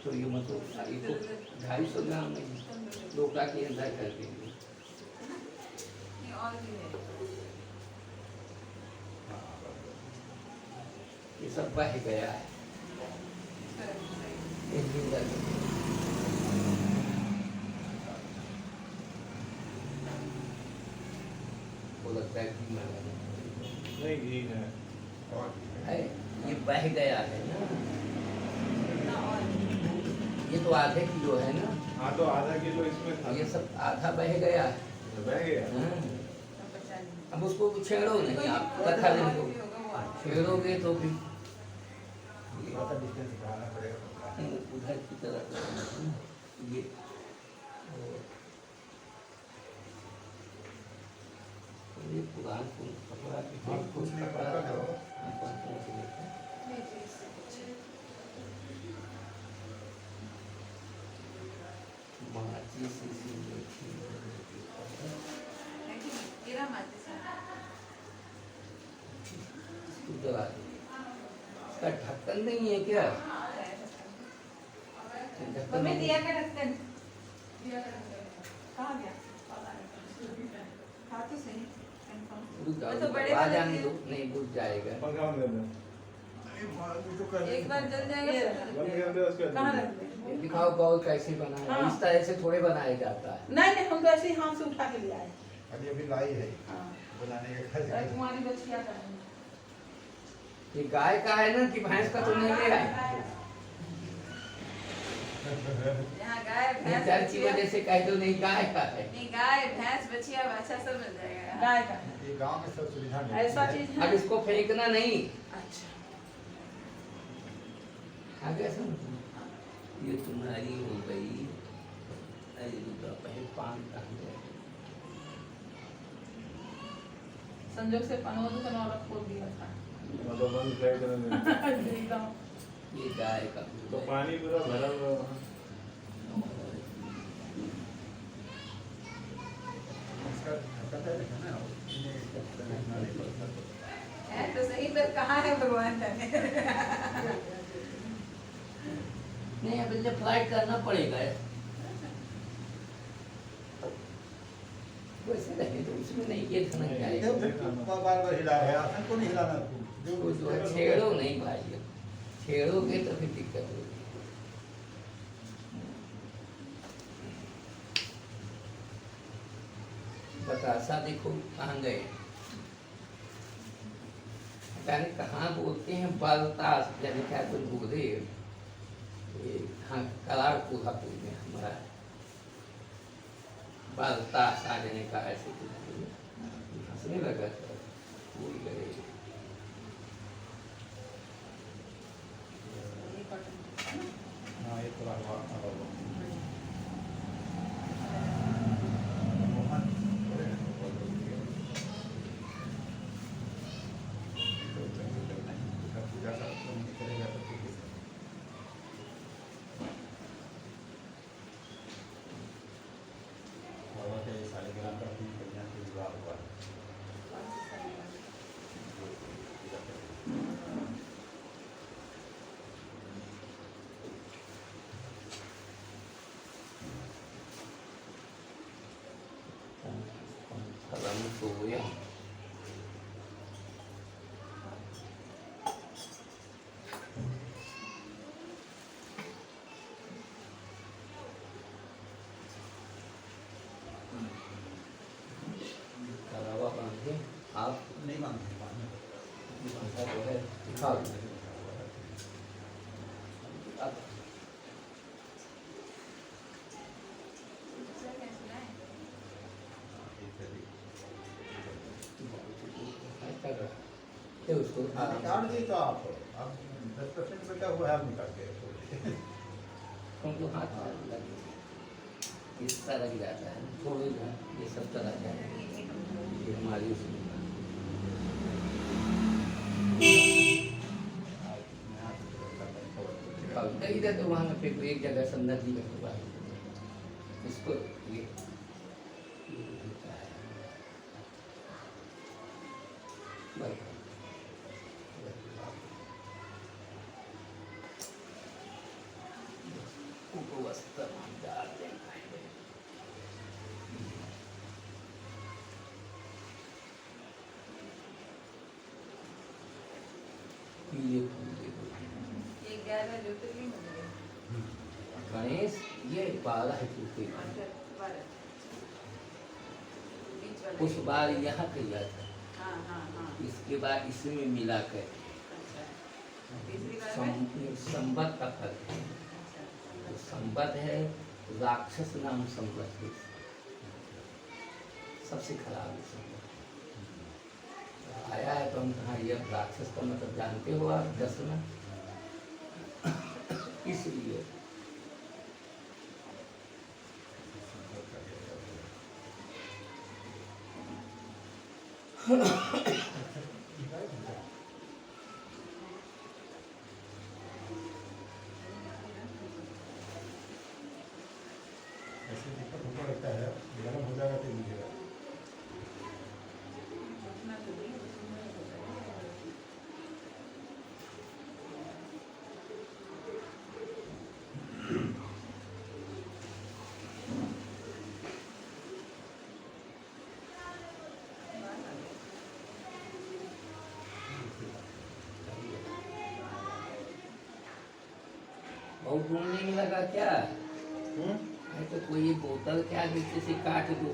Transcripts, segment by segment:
तो ये मतलब ये तो 250 ग्राम नहीं, 2 का के अंदर कर देंगे। ये सब बह गया है एक दिन तक। वो लगता है कि नहीं घी है है ये बह गया है ना, ये तो आधे किलो है ना। हाँ तो आधा किलो इसमें था। ये सब आधा बह गया है। बह गया। अब उसको छेड़ो नहीं आप, कथा दिन को छेड़ोगे तो फिर उधर की तरफ ये ये पुरान कपड़ा कुछ इसका ढक्कन नहीं है क्या? ढक्कन मम्मी नहीं दिया का ढक्कन, दिया का ढक्कन कहाँ गया? हाँ तो सही रुक जाओ, मैं तो बड़े आ वाले जाने दिए। दो, नहीं बुझ जाएगा। पंखा में दे दो। एक बार जल जाएगा बंद कर दे उसके कहाँ बाद। रख दे? ये दिखाओ बाउल कैसे बना है। हाँ। इस तरह से थोड़े बनाया जाता है। नहीं नहीं, हम तो ऐसे ही हाथ से उठा के ले आए। अभी लाई है हाँ, बनाने का अरे तुम्हारी बच्चिया का है। ये गाय का है ना कि भैंस का तो नहीं ले आए? यहाँ गाय नहीं, भैंस डर की बछिया, वजह से कह दो नहीं गाय का है। नहीं गाय भैंस बछिया बाछा सब मिल जाएगा। गाय का है। ये गांव में सब सुविधा मिलती ऐसा है। चीज अब है। इसको फेंकना नहीं। अच्छा, आगे समझो, ये तुम्हारी हो गई। अरे रुका, पहले पान कहाँ गया? संजोग से पनवा तो चलो और खोल दिया था। मतलब बंद फ्लाइट में। एकदम। ये गाय का तो पानी पूरा भरा हुआ है। इसका ढक्कन है ना, इन्हें रखना नहीं पड़ता। है तो सही, पर कहाँ है भगवान जाने। नहीं, अब इसे फ्लाइट करना पड़ेगा। वैसे नहीं तो उसमें नहीं, ये धनक जाएगा। बार बार हिला है, आसन को नहीं हिलाना आपको। वो जो है छेड़ो नहीं भाई, छेड़ोगे तो फिर दिक्कत होगी। बतासा देखो कहाँ गए, जाने कहाँ बोलते हैं बालतास, जाने क्या कोई बोले। हाँ, कलाड़ कोल्हापुर में हमारा बालतास आ जाने का ऐसे कुछ हंसने लगा था, भूल गए। हाँ, ये थोड़ा हवा पूजा का करेगा तो ठीक है। बाबा के 3.5 ग्राम का भी बढ़िया से विवाह हुआ है। Alam ko yan. Karawa ka natin. Up. नहीं मांगते पानी। Isa ko hai. Ikaw. Up. ये उसको निकाल दी तो आप 10% बचा हुआ है, आप निकाल के रखोगे। उनको हाथ लग इस तरह लग जाता है, थोड़े ये सब तरह का है। ये हमारी उसमें इधर तो वहाँ पे कोई एक जगह संदर्भ जी हुआ है इसको ये होता है। बस। मस्त मजेदार देना है। पीले फूल देखो, ये 11 ज्योतिर्लिंग हो गए। गणेश ये 12 ज्योतिर्लिंग। अच्छा, 12 बीच वाला। उस बार यहाँ किया था, हाँ हाँ हाँ। इसके बाद इसमें मिला कर अच्छा, तीसरी बार में? संबत का फल है। अच्छा, तो संबत है, राक्षस नाम संबत है, सबसे खराब है संबत। आया है तो हम कहा यह राक्षस का मतलब जानते हो आप, दसना इसलिए ऐसे दिक्कत होता रहता है, गरम हो जाएगा तो लीजिएगा। उतना तो नहीं, उसमें होता है। बहुत ढूंढने में लगा क्या है, तो कोई बोतल क्या नीचे से काट दो,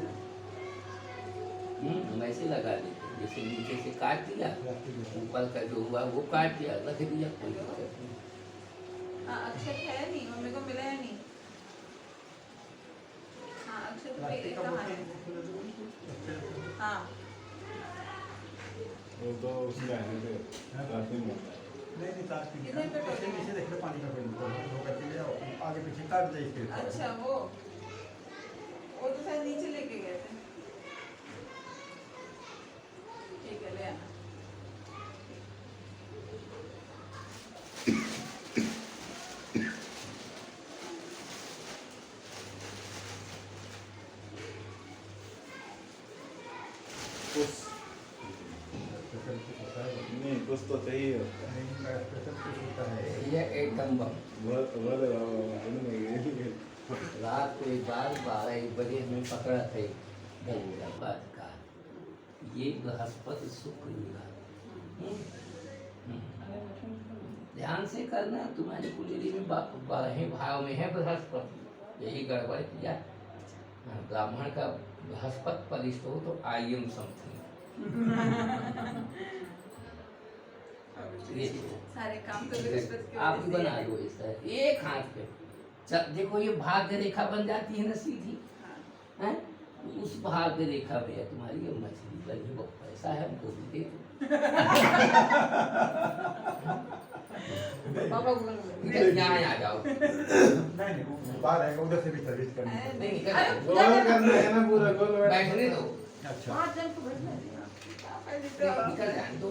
वैसे लगा देते, जैसे नीचे से काट दिया, ऊपर का जो हुआ वो काट दिया, रख दिया, कोई दिक्कत नहीं। हाँ, अक्षत है नहीं, मम्मी को मिला है नहीं। हाँ, अक्षत पे प्लास्टिक का कहाँ है? बोतल हाँ, वो तो उसमें है फिर रास्ते में होता है। नहीं प्लास्टिक कितने पे ऐसे नीचे देख लो, पानी का कोई बोतल धो करके ले आओ, आगे पीछे काट दे इसके ऊपर। अच्छा वो तो शायद नीचे लेके गए थे। ठीक है, ले आना। कुछ स्पेशल कुछ होता है, नहीं, कुछ तो चाहिए होता है। नहीं का स्पेशल कुछ होता है। ये एटम बम। वो रात को एक बार 12-1 बजे हमें पकड़ा था हैदराबाद का, ये बृहस्पति शुक्र युगा। ध्यान से करना, तुम्हारी कुंडली में 12 भाव में है बृहस्पति, यही गड़बड़ किया। ब्राह्मण का बृहस्पति परिष्ट हो तो आई एम समथिंग। सारे काम तो बृहस्पति के आप वजह से बना ही है। लो इस तरह एक हाथ पे, देखो ये भाग्य रेखा बन जाती है ना सीधी, हाँ। हैं? उस भाग्य रेखा में है तुम्हारी ये मछली लगी, बहुत पैसा है, हमको भी दे दो। पापा को बोलो। इधर यहाँ आ जाओ। नहीं वो बाहर आएगा, उधर से भी सर्विस करनी है। नहीं, इधर अरे, आओ। गोल करना है ना पूरा गोल बैठने दो, अच्छा 5 जन को बैठना है। पापा जी निकल जाने दो।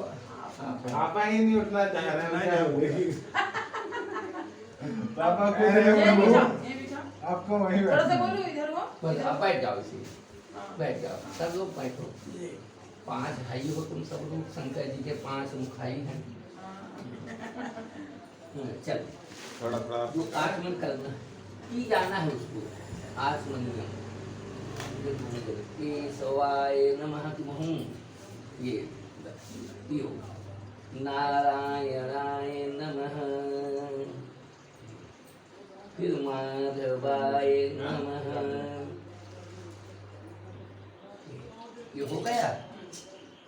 पापा ही नहीं उठना चाह रहे नहीं, हैं। पापा को ये बिछा। आपको वहीं थोड़ा सा बैठना है। बोलो इधर वो। बस आप बैठ जाओ इसी, हाँ। बैठ जाओ, सब लोग बैठो। 5 भाई हो तुम सब लोग, शंकर जी के 5 मुखाई हैं। चलो थोड़ा थोड़ा वो आचमन करना की जाना है उसको, आचमन केशवाय नमः तुमहूँ, ये पियो, नारायणाय नमः, फिर माधवाय नमः। ये हो गया।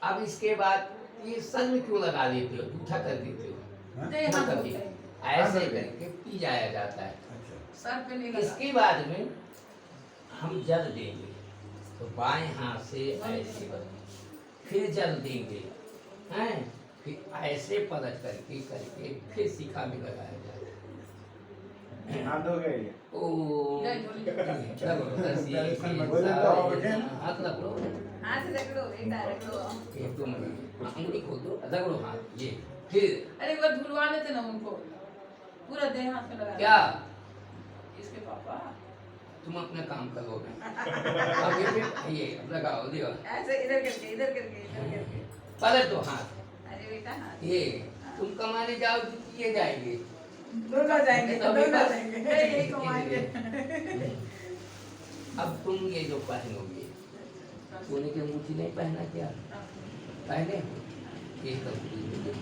अब इसके बाद ये सर में क्यों लगा देते हो, जूठा कर देते हो? हाँ? नहीं, हाथ कभी ऐसे करके पी जाया जाता है। अच्छा सर पे नहीं लगा। इसके बाद में हम जल देंगे, तो बाएं हाथ से ऐसे फिर जल देंगे, हैं? फिर ऐसे पलट करके फिर शिखा में लगाया जाता है। हाथ हो गया ये। ओ जय झूले। हाथ रख लो, हाथ रगड़ो बेटा, रगड़ो। एक 2 मिनट अंगुली खोल दो, रगड़ो हाथ, ये फिर अरे एक बार धुलवा लेते ना उनको, पूरा देह हाथ में लगा। क्या इसके पापा तुम अपना काम करोगे। अब ये लगाओ, दियो ऐसे इधर करके इधर करके पलट दो हाथ। अरे बेटा हाथ। ये तुम कमाने जाओ तो किए जाएंगे, दोनों जाएंगे तो अभी दोनों बस- जाएंगे यही कमाएंगे अब तुम ये जो पहनोगे, सोने की अंगूठी नहीं पहना क्या? पहने हो? एक अंगूठी मुझे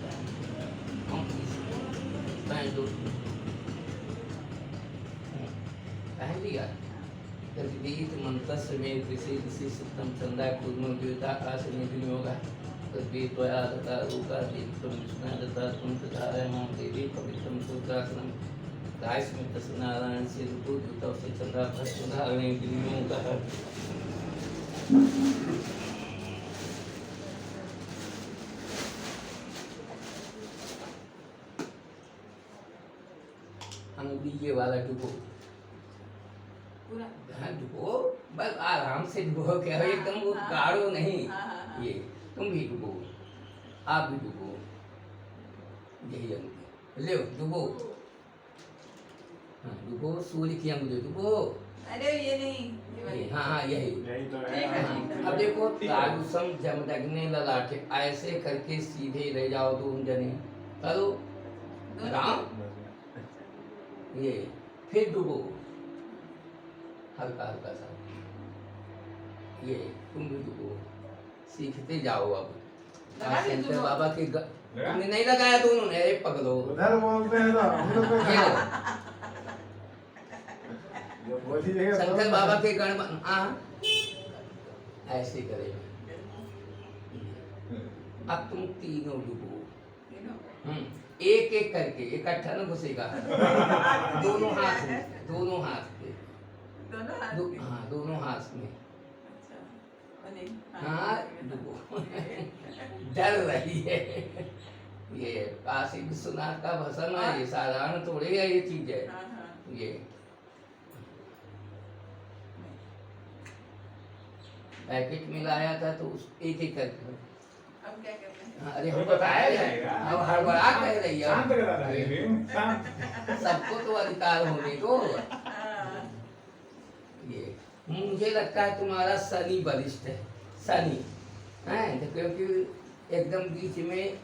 पहन लो। पहन लिया। तद्वीत मंत्र में किसी किसी सुतम चंदा कुर्म देवता आकाश में भी होगा। तद्वीत त्वया तथा रूका दीप्तम विष्णु तथा तुम तथा मां देवी पवित्रम सूत्रासनम गायस में तस्नारायण से रूप देवता से चंद्रा भस्म धारणे के लिए होगा। अंगुली ये वाला डुबो, पूरा हाँ डुबो, बस आराम से डुबो, क्या हो एकदम वो गाढ़ो नहीं। ये तुम भी डुबो, आप भी डुबो, यही अंगुली ले डुबो। हाँ डुबो, सूर्य की अंगुली डुबो। अरे ये नहीं ये वाली। हाँ यही। यही तो ठीक है। है। हाँ, अब देखो तारुसम जमदग्ने ललाटे, ऐसे करके सीधे रह जाओ तुम जने, करो दोनों राम। ये फिर डुबो हल्का हल्का सा, ये तुम भी डुबो, सीखते जाओ। अब लगा ली शंकर दोनों? बाबा के तुमने नहीं लगाया दोनों ने? अरे पगलो, उधर बोलते हैं ना, हम लोग को ये लो, जो बोली जगह शंकर बोलना। बाबा के गण हाँ ऐसे करे। अब तुम तीनों डुबो, तीनों। एक एक करके, इकट्ठा न घुसेगा। दोनों हाथ में, दोनों हाथ पे, दोनों हाथ में। हाँ दोनों हाथ में। अच्छा बने हाँ डुबो। डर रही है ये काशी विश्वनाथ का भसन है, ये साधारण थोड़ी है ये चीज है। हाँ हाँ ये पैकेट में लाया था तो उस एक एक करके। अब क्या करना है हाँ, अरे वो हम बताया बताया जाएगा। अब हड़बड़ा कह रही है। शांत करा रहा है, शांत। सबको तो अधिकार होने को। हाँ, ये मुझे लगता है तुम्हारा शनि बलिष्ठ है, शनि है तो, क्योंकि एकदम बीच में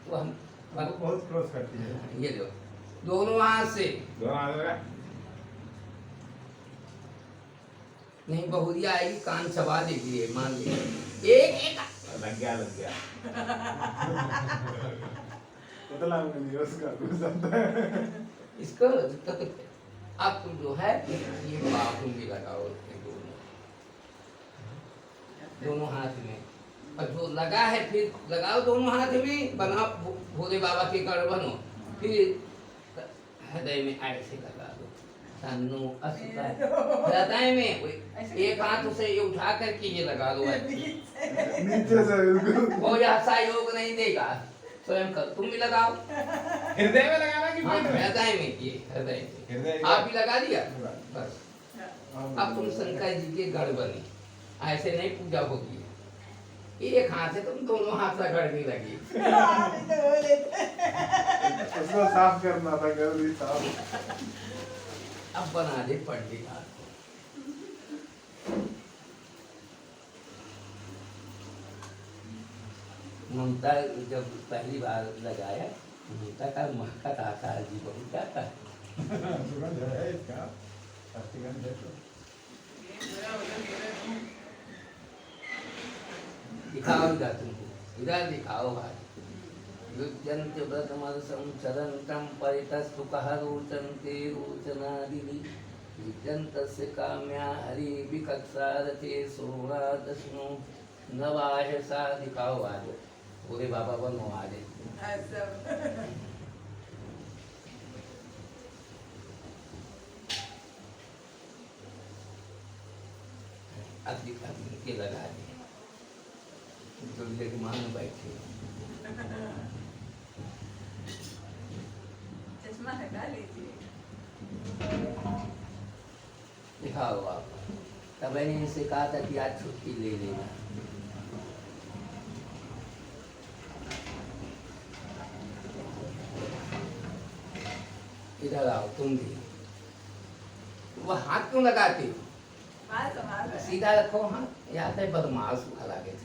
वो हम वो बहुत क्लोज करती है। ये लो दोनों हाथ से, दोनों हाथ में नहीं बहुरिया आएगी कान चबा देगी ये, मान लीजिए एक एक। लग गया, लग गया। पतला हो गया उसका कुछ आता है। इसको अब तुम जो है ये बाथरूम भी लगाओ ये दोनों हाथ में, और जो लगा है फिर लगाओ दोनों हाथ में, बनाओ भोले बाबा के गढ़ बनो, फिर हृदय में ऐसे लगा दो तन्नो असुता हृदय में एक हाथ उसे ये उठा करके ये लगा दो ऐसे। नीचे से बिल्कुल। वो ऐसा योग नहीं देगा, स्वयं कर तुम भी लगाओ। हृदय में लगाना कि हाँ पेट में? हृदय में, ये हृदय में हृदय आप भी लगा दिया में। बस। अब तुम शंकर जी के गढ़ बने, ऐसे नहीं पूजा होगी। एक हाथ से तुम दोनों हाथ रगड़ने लगी। उसको साफ करना था, जल्दी साफ। अब बना दे पंडित हाथ। ममता जब पहली बार लगाया, ममता का महका था, आचार्य जी बहुत क्या था। सुगंध है इसका, अस्थिगंध है तो। दिखाओ इधर तुमको, इधर दिखाओ भाई। युज्यन्ते व्रतमलसं चरन्तं परितस्तुकः रोचन्ते रोचनादिनि युज्यन्तस्य काम्या हरि विकक्षारते सोरादशनो नवाय सा। दिखाओ आज पूरे बाबा बनो आज। अब दिखा के लगा दिए तो लेके मान बैठे। चश्मा हटा लीजिए। दिखाओ आप। तब मैंने इनसे कहा था कि आज छुट्टी ले लेना। इधर आओ तुम भी। वो हाथ क्यों लगाते हो? बाल संभाल रहे हैं। सीधा रखो हाथ, या तो बदमाश उखा लागे थे।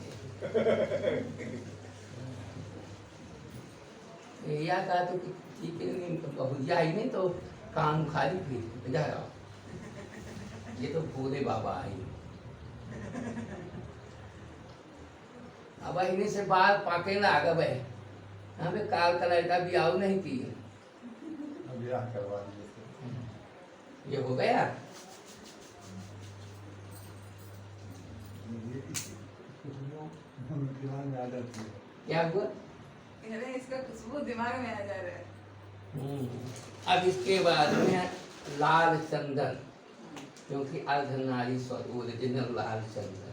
या कहा तो कि ठीक है, भैया आई नहीं तो कान खाली फिर जा रहा। ये तो भोले बाबा आई। अब इन्हीं से बाल पाके ना आगे बे हमें काल कलर का भी आओ नहीं की। अब ब्याह करवा दिए। ये हो गया। दिमाग में आ जाती है। क्या हुआ? कह रहे हैं इसका खुशबू दिमाग में आ जा रहा है। अब इसके बाद में लाल चंदन, क्योंकि अर्धनारीश्वर ओरिजिनल लाल चंदन।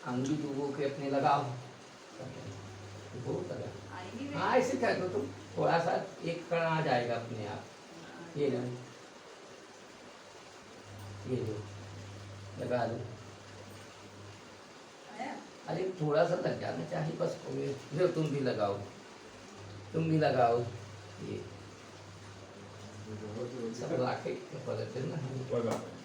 अंगली डूबो के अपने लगाओ। वो करा। आएगी भी। हाँ ऐसे कर दो तुम, थोड़ा सा एक कण आ जाएगा अपने आप। ये लो, ये लो, लगा लो। आया? अरे थोड़ा सा लग जाना चाहिए बस। जो तुम भी लगाओ, तुम भी लगाओ। ये सब लाके पता चलना है। कोई बात नहीं।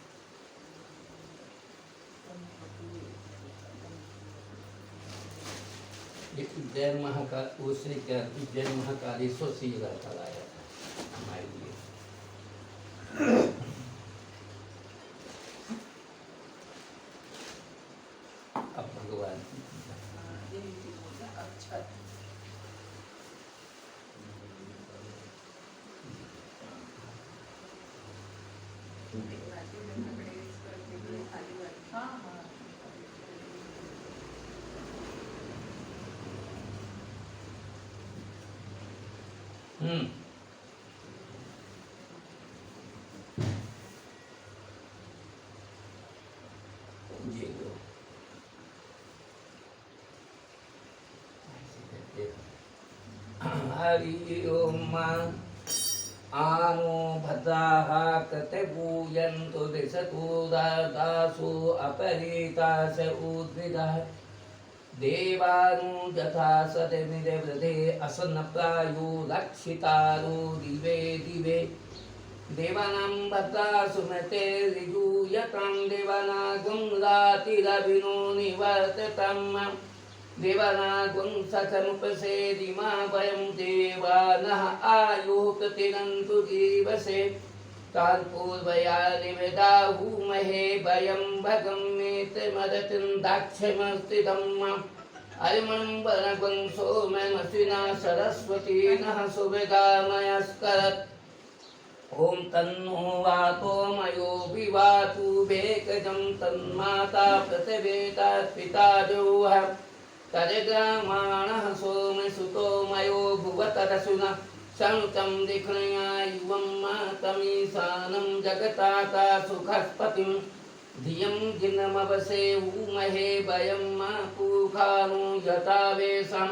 ये उज्जैन महाकाल उसने क्या उज्जैन महाकालेश्वर से ये लड़का लाया हमारे लिए। अब भगवान की पूजा। ये भी बोला, अच्छा। देखना चाहिए, देखना पड़ेगा इसको रखने के लिए खाली वाली। हाँ, हाँ। हम्म ये लो। हरि ओम। आनो भद्राः कृतपूयन्तु दिशतु दासु अपरीतास उद्भिदः देवानु यथा सतमिदे असन्नप्रायो लक्षितारो दिवे दिवे देवानां भद्रासु मते ऋजूयतां देवानागुं रातिरभिनो निवर्तताम् देवानागुं सखमुपसेदिमा वयं देवानः आयुः प्रतिरन्तु जीवसे तान्पूर्वया निवेदाहुमहे वयं भगमेतमदतिं दाक्ष्यमस्तिदम् अयमणं सोममस्विना सरस्वती नः सुवेदामयस्करत् ॐ तन्नो वातो मयो विवातु वेकजं तन्माता प्रतिवेदात् पिता जोः तद्ग्रामाणः सोमसुतो मयो भुवतरसुना संतं दिखणया युवं मातमीशानं जगताता सुखस्पतिं धियं जिनमवसे ऊमहे वयं मा पूखानो यथावेशं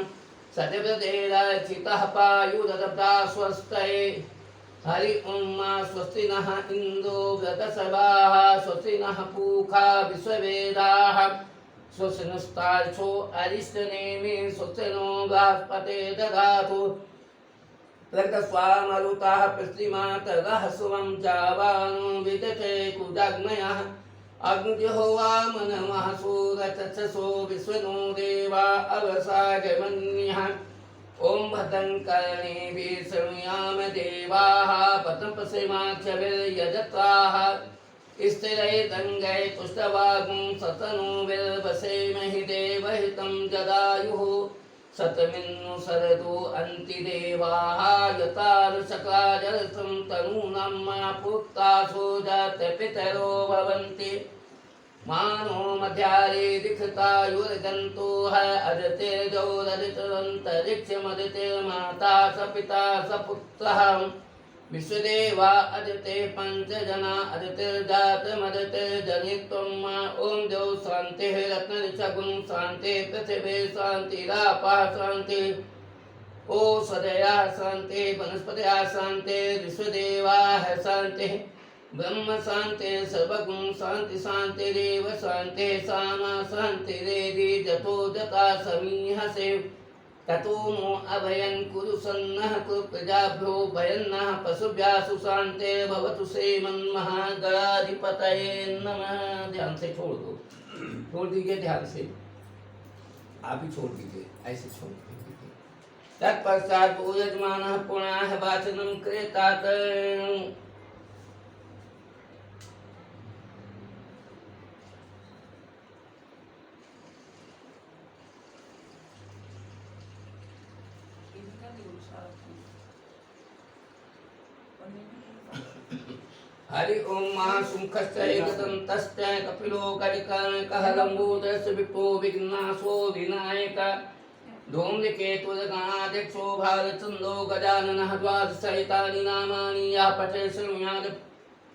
सदव्रतेराचितः पायुरदब्धा स्वस्तये हरि ओं स्वस्ति नः इन्द्रो व्रतसभाः स्वस्ति नः पूखा विश्ववेदाः स्वस्ति नस्तार्क्ष्यो अरिष्टनेमि स्वस्ति नो बृहस्पते दधातु रक्तस्वामरुताः पृष्टिमातरः सुवं जावानो विदते कुजाग्नयः अग्निजहोवा मनमः सूरचक्षसो विश्वनो देवा अवसागमन्यः ॐ भद्रं कर्णेभिः शृणुयाम देवाः भद्रं पश्येमाक्षभिर्यजत्राः स्थिरैरङ्गैः पुष्टवागुं सतनु विर्वसेमहि देवहितं जदायुः शतमिन्नु शरदो अन्तिदेवाः यतारुषकाजरसं तनूनां मा पुत्रासो जातपितरो भवन्ति मानो मध्यारे दिक्षतायुर्गन्तो है अदितिर्जौरदितरन्तरिक्षमदितिर्माता स पिता स पुत्रः विश्वदेवा अदिते पञ्चजना अदितिर्जातमदितिर्जनित्वं मा ॐ द्यौ शान्तिः रत्नऋषगुं शान्तिः पृथिवी शान्तिरापः शान्तिः ओषधयः शान्तिः वनस्पतयः शान्तिः विश्वदेवाः शान्तिः ब्रह्म शांति सर्वगुण शांति शांतिरेव शांति सामा शांतिरेदि जतो जता समीहसे ततो नो अभयं कुरु सन्नः कुरु प्रजाभ्यो भयन्नः पशुभ्यासु शांते भवतु श्रीमन्महागणाधिपतये नमः। ध्यान से छोड़ दो, छोड़ दीजिए ध्यान से। आप ही छोड़ दीजिए, ऐसे छोड़ दीजिए। तत्पश्चात वो यजमानः पुनः वाचनं कृतात। इनका भी उत्साह था। और नहीं हरि ओम महासुमुखश्च कपिलो गजकर्णकः लम्बोदरस्य विप्रो विघ्नासो विनायक धूम्रकेतुर्गणाध्यक्षो भालचन्द्रो गजाननः द्वादशैतानि नामानि या पठे शृणुयात्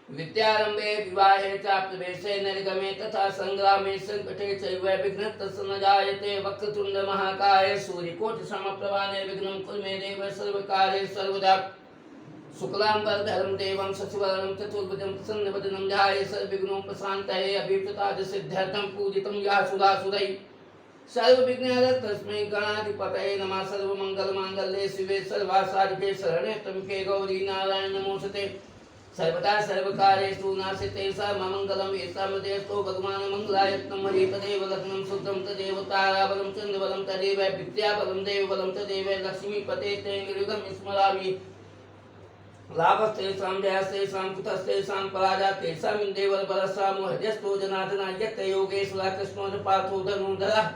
विद्यारम्भे विवाहे च प्रवेशे निर्गमे तथा संग्रामे संकटे चैव विघ्नस्तस्य न जायते वक्रतुण्ड महाकाय सूर्यकोटिसमप्रभा निर्विघ्नं कुरु मे देव सर्वकार्ये सर्वदा शुक्लांबरधरं देवं शशिवर्णं चतुर्भुजं प्रसन्नवदनं ध्याये सर्वविघ्नोपशान्तये अभीष्टसिद्ध्यर्थं पूजितं या सुरासुरैः सर्वविघ्नहरं तस्मै गणाधिपतये नमः। सर्वमङ्गलमाङ्गल्ये शिवे सर्वासाधिके शरण्ये त्र्यम्बके गौरी नारायण नमोस्तुते। सर्वदा सर्वकार्येषु नास्ति सर्वमङ्गलं येषामदेवतो भगवान् मङ्गलायत्नं हरिपदे वलग्नं शुद्धं तदेव ताराबलं चन्द्रबलं तदेव विद्याबलं देवबलं तदेव लक्ष्मीपते ते मृगं स्मरामि। लाभस्तेषां जयस्तेषां कुतस्तेषां पराजयस्तेषां इन्देवरपरस्वामो हृदयस्थो जनार्दना यत्र योगेश्वरः कृष्णो च पार्थो धनुर्धरः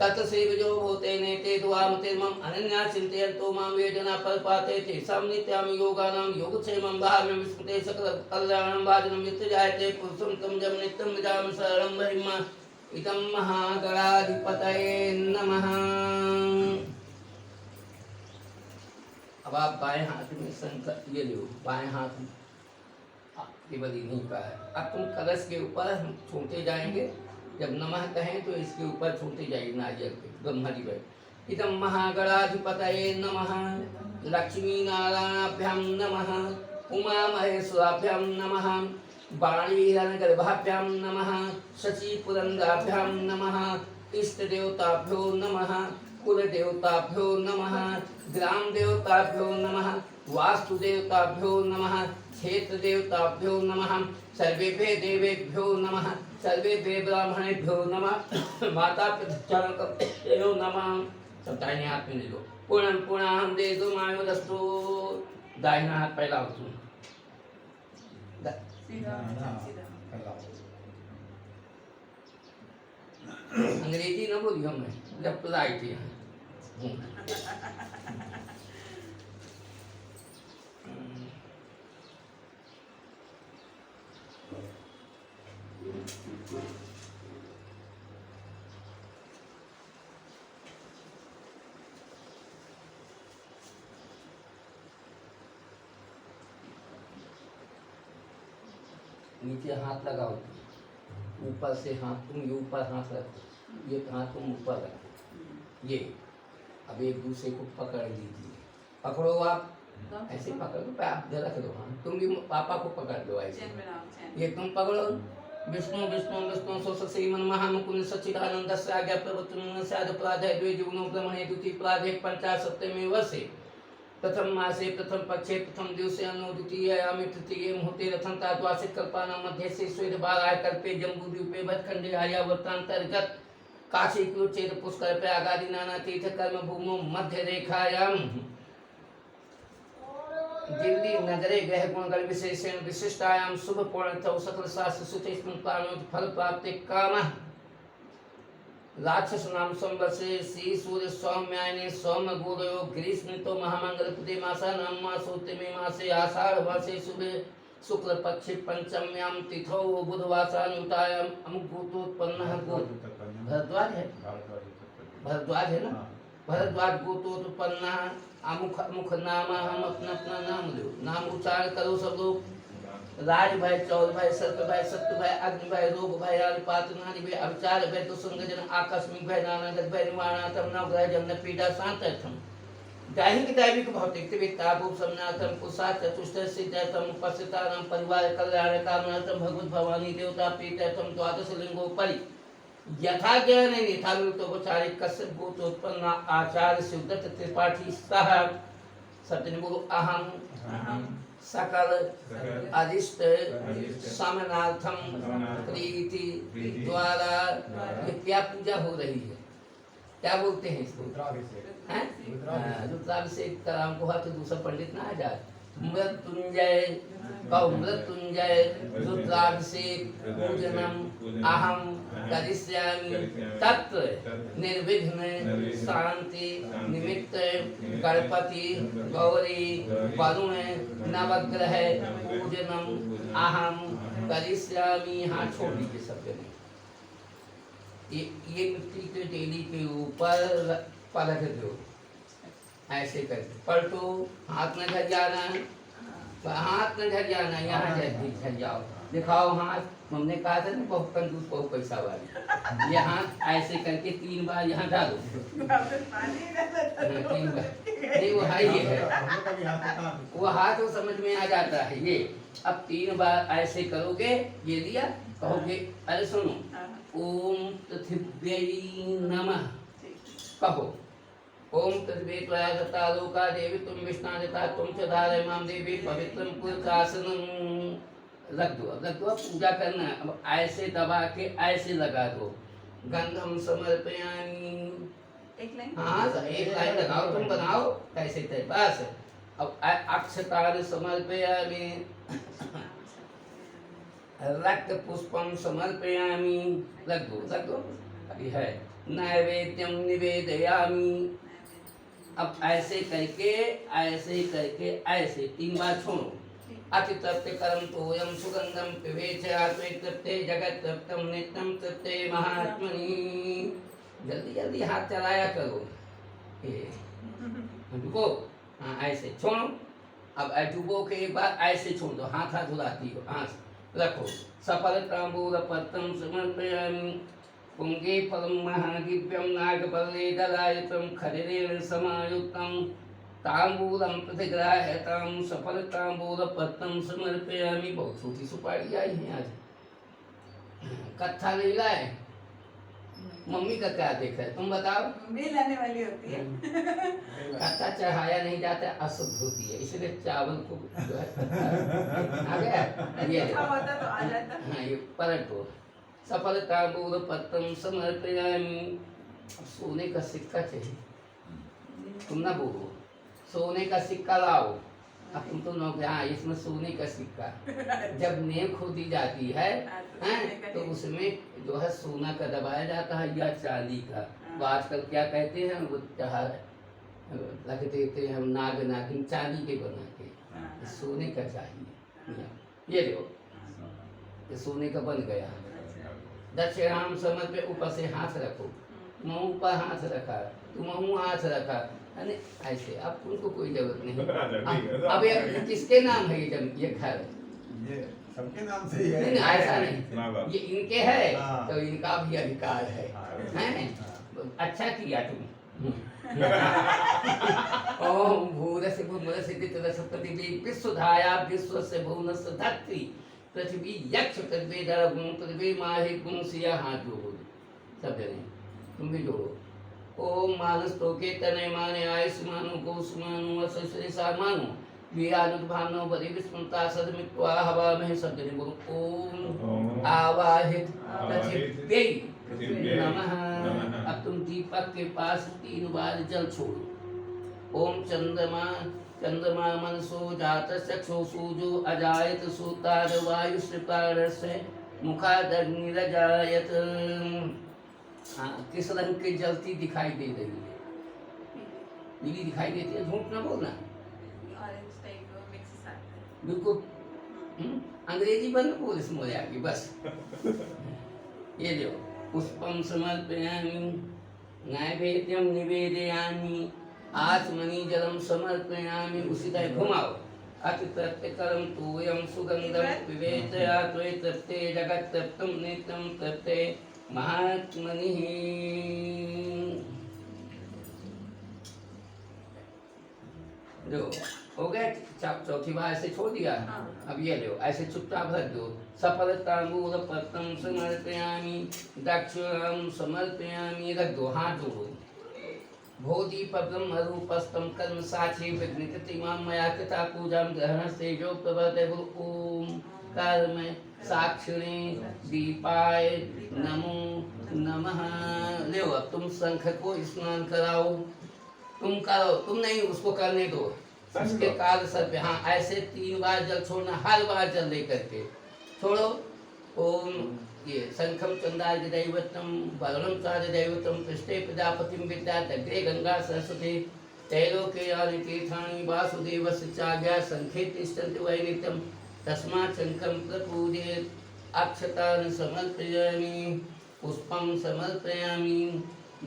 तत्सेविजो भूते नेते द्वामते मम अनन्या चिन्तयन्तो मां वेदना परपाते तेषां नित्यां योगानां योगक्षेमं भाव्यं विस्मृते सकलकल्याणं भाजनं यत्र जायते पुरुषं तं जं नित्यं निजां शरणं ब्रह्म इदं महागणाधिपतये नमः। अब आप बाएं हाथ में संकल्प ये लो, बाएं हाथ केवली नहीं का है। अब तुम कलश के ऊपर हम छूटे जाएंगे, जब नमः कहें तो इसके ऊपर छूटे जाएंगे नारियल के ब्रह्मजी बैठ। इदं महागणाधिपतये नमः, लक्ष्मी नारायणाभ्यां नमः, उमा महेश्वराभ्यां नमः, वाणी हिरण्यगर्भाभ्यां नमः, शची पुरंदाभ्यां नमः, इष्ट देवताभ्यो नमः, कुल देवताभ्यो नमः, ग्राम देवताभ्यो नमः, वास्तु देवताभ्यो नमः, क्षेत्र देवताभ्यो नमः, सर्वेभ्यो देवेभ्यो नमः, सर्वेभ्यो ब्राह्मणेभ्यो नमः, माता पितृभ्यो नमः। सब दाहिने हाथ में ले लो। पूर्णं पूर्णाहं देदो मायोदस्तु। दाहिना हाथ पहला उठो। सीधा सीधा अंग्रेजी न बोलियो मैं, जब राइट है। नीचे हाथ लगाओ, ऊपर से हाथ तुम ये ऊपर हाथ रखो, ये हाथ तुम ऊपर रखो। ये अब एक दूसरे को पकड़ लीजिए, पकड़ो आप ऐसे पकड़ो, आप रख दो। हाँ तुम भी पापा को पकड़ लो ऐसे, ये तुम पकड़ो। विष्णु विष्णु विष्णु सो श्रीमन महामुकुंद सच्चिदानंद आज्ञा प्रवर्तन साधपराधे द्वे जीवनो ब्रह्मणे द्वितीय प्राधे पंचाशत्तमे वर्षे प्रथम मासे प्रथम पक्षे प्रथम दिवसे अनु द्वितीयायामि तृतीये मुहूर्ते रथन्ता द्वादश कल्पानां मध्ये से स्वेद बाराय कल्पे जम्बूद्वीपे भटखंडे आर्यावर्तांतर्गत काशी कुरुक्षेत्र पुष्कर प्रयागादि नाना तीर्थ कर्म भूमो मध्य रेखायां दिल्ली नगरे ग्रह गुणगण विशेषण विशिष्टायां शुभ पूर्णतौ सकल शास्त्र सुतेस्मिन् प्राणोत फल प्राप्ति कामः राक्षस नाम संवत्सरे श्री सूर्य सौम्यायने सौम्य गोदयो ग्रीष्मतो महामंगल प्रदे मासा नाम मासोत्तमे मासे आषाढ़ मासे शुभे शुक्ल पक्षे पंचम्यां तिथौ बुधवासानुतायां अमुगोत्रोत्पन्नः भरद्वाज है, भरद्वाज है ना, भरद्वाज गोत्रोत्पन्नः अमुख मुख नाम। हम अपना अपना नाम लो, नाम उच्चारण करो सब लोग। राज भाई, चौर भाई, सर्प भाई, शत्रु भाई, अग्नि भाई, रोग भाई, अल्पात नारी भाई, अविचार भाई, दुसंगजन, आकस्मिक भाई, नानागत भाई, निवारणार्थम, नवग्रह जन्म पीड़ा शांत्यर्थम, दैहिक दैविक भौतिक त्रिविक्ताभूप समनार्थम, कुशाच चतुष्ट सिद्धार्थम, उपस्थितानां परिवार कल्याण कामनार्थम, भगवत भवानी देवता प्रीत्यर्थम, द्वादश लिंगोपरि यथा ज्ञान यथा मृतोपचारिक कश्यप गोत्रोत्पन्न आचार्य शिवदत्त त्रिपाठी सह सत्यनि बोलो अहम सकल अदिष्ट समनार्थम प्रीति द्वारा ये क्या पूजा हो रही है? क्या बोलते हैं इसको? रुद्राभिषेक। हैं? रुद्राभिषेक। रुद्राभिषेक कराम को तो दूसरा पंडित ना आ जाए। मृत्युंजय कौ मृत्युंजय रुद्राभिषेक पूजनम अहम करिष्यामि तत्र निर्विघ्न शांति निमित्त गणपति गौरी वरुण नवग्रह पूजनम अहम करिष्यामि। हाथ छोड़ दीजिए सबके में। ये मिट्टी के डेली के ऊपर पलट दो, ऐसे करके पलटो। हाथ में धर जाना, हाथ में धर जाना, यहाँ धर जाओ, दिखाओ हाथ। हमने कहा था ना बहुत कंजूस बहुत पैसा वाली। ये हाथ ऐसे करके 3 बार यहाँ डालो। 3 बार नहीं, वो है ये है वो हाथ वो समझ में आ जाता है ये। अब 3 बार ऐसे करोगे, ये लिया, कहोगे अरे सुनो, ओम पृथिव्यै नमः कहो। ओम पृथ्वी त्वया दत्ता लोका देवी तुम विष्णादिता तुम च धारयमां देवी पवित्रं पुरुषासनं। रख दो, रख दो, पूजा करना। अब ऐसे दबा के ऐसे लगा दो। गंधम समर्पयामि। एक लाइन। हाँ एक लाइन लगाओ, तुम बनाओ कैसे थे बस। अब अक्षतान समर्पयामि, रक्त पुष्पम समर्पयामि। रख दो, रख दो। अभी है नैवेद्यम निवेदयामि। अब ऐसे करके ऐसे 3 बार छोड़ो। अति तप्त करम तोयम सुगंधम पिबेच आत्मे तप्ते जगत तप्तम नित्यम तप्ते महात्मनि। जल्दी जल्दी हाथ चलाया करो। रुको, हाँ ऐसे छोड़ो। अब डुबो के एक बार ऐसे छोड़ दो, हाथ हाथ धुलाती हो, हाथ रखो। सफल तांबूल पत्रम समर्पयामि। पुंगे फलम महादिव्यम नागपल्ले दलायतम खरिरेण समायुक्तम तांबूलम प्रतिग्राह्यताम सफल तांबूल पत्रम समर्पयामि। बहुत छोटी सुपारी आई है आज। कत्था नहीं लाए, मम्मी का क्या देख रहे तुम बताओ? मम्मी लाने वाली होती है। कत्था चढ़ाया नहीं जाता, अशुद्ध होती है, इसलिए चावल को जो है आ गया ये अच्छा होता तो आ जाता। हाँ ये पलट दो। सफल तांबूल पत्रम समर्पयामि। सोने का सिक्का चाहिए, तुम ना बोलो। सोने का सिक्का लाओ। अब तुम तो नौ, हाँ इसमें सोने का सिक्का। जब नींव खोदी जाती है हैं, तो उसमें जो है सोना का दबाया जाता है या चांदी का। वो आजकल क्या कहते हैं, वो रख देते हैं नाग नागिन चांदी के बना के। सोने का चाहिए, ये लो, ये सोने का बन गया। दक्षिणाम समर्पय, ऊपर से हाथ रखो। मुँह ऊपर हाथ रखा, तुम मुँह हाथ रखा, ऐसे। अब उनको कोई जरूरत नहीं। अब ये किसके नाम है ये घर? ये सबके नाम से ही है। नहीं ऐसा नहीं, ये इनके है हाँ। तो इनका भी अधिकार है, हैं? अच्छा किया तुम। ओम भूरस्य भूमरस्य दितरसपति विश्वधाया विश्वस्य भुवनस्य धत्रि पृथ्वी यक्ष पृथ्वी दरगुण पृथ्वी माहि गुणसिया। हाथ जोड़ो सब जने, तुम भी जोड़ो। ओम मानस तोके तनय माने आयुष मानो गोस मानो असुश्री सा मानो वीरानुग भानो बरि विस्मृता सदमित्वा हवा में। सब जने बोलो ओम आवाहित पृथिव्यै नमः। अब तुम दीपक के पास 3 बार जल छोड़ो। ओम चंद्रमा चंद्रमा मनसो जात चक्षु सूजो अजायत सूतार वायु श्रिपारस्य मुखादग्निरजायत। हाँ किस रंग की जलती दिखाई दे रही है? नीली दिखाई देती है, झूठ ना बोलना। ऑरेंज टाइप का मिक्स आता है। बिल्कुल अंग्रेजी बंद बोल इसमें हो जाएगी बस। ये लो पुष्पम समर्पयामि नैवेद्यम निवेदयामि आत्मनि जलम समर्पयामि। उसी तरह घुमाओ। अति तप्तकरम तोयम सुगंधम पिबेत्या त्वयि तप्ते जगत् तप्तं नित्यं तप्ते महात्मनि। दो हो गया। चौथी बार ऐसे छोड़ दिया। अब ये लो ऐसे चुपचाप रख दो। सफल तांबूल पत्रम समर्पयामि दक्षिणम समर्पयामि। रख दो, हाथ जोड़ो। भोधि पद्म रूपस्तम कर्म साक्षी विघ्नकृति मां मया कृता पूजां ग्रहण से जो प्रवर्तय गुरु। ओम कर्म साक्षिणे दीपाय नमो नमः। ले अब तुम शंख को स्नान कराओ, तुम करो, तुम नहीं उसको करने दो। उसके काल सर पे हाँ ऐसे 3 बार जल छोड़ना, हर बार जल दे करके छोड़ो। ओम ये शंखम चंदाय दैवतम वरुणम चार्य दैवतम पृष्ठे प्रजापतिम विद्या दग्रे गंगा सरस्वती तैलोके यानि तीर्थानि वासुदेवस्य चाज्ञा शंखे तिष्ठन्ति वै नित्यं तस्मात् शंखं प्रपूजयेत्। अक्षतान् समर्पयामि, पुष्पं समर्पयामि,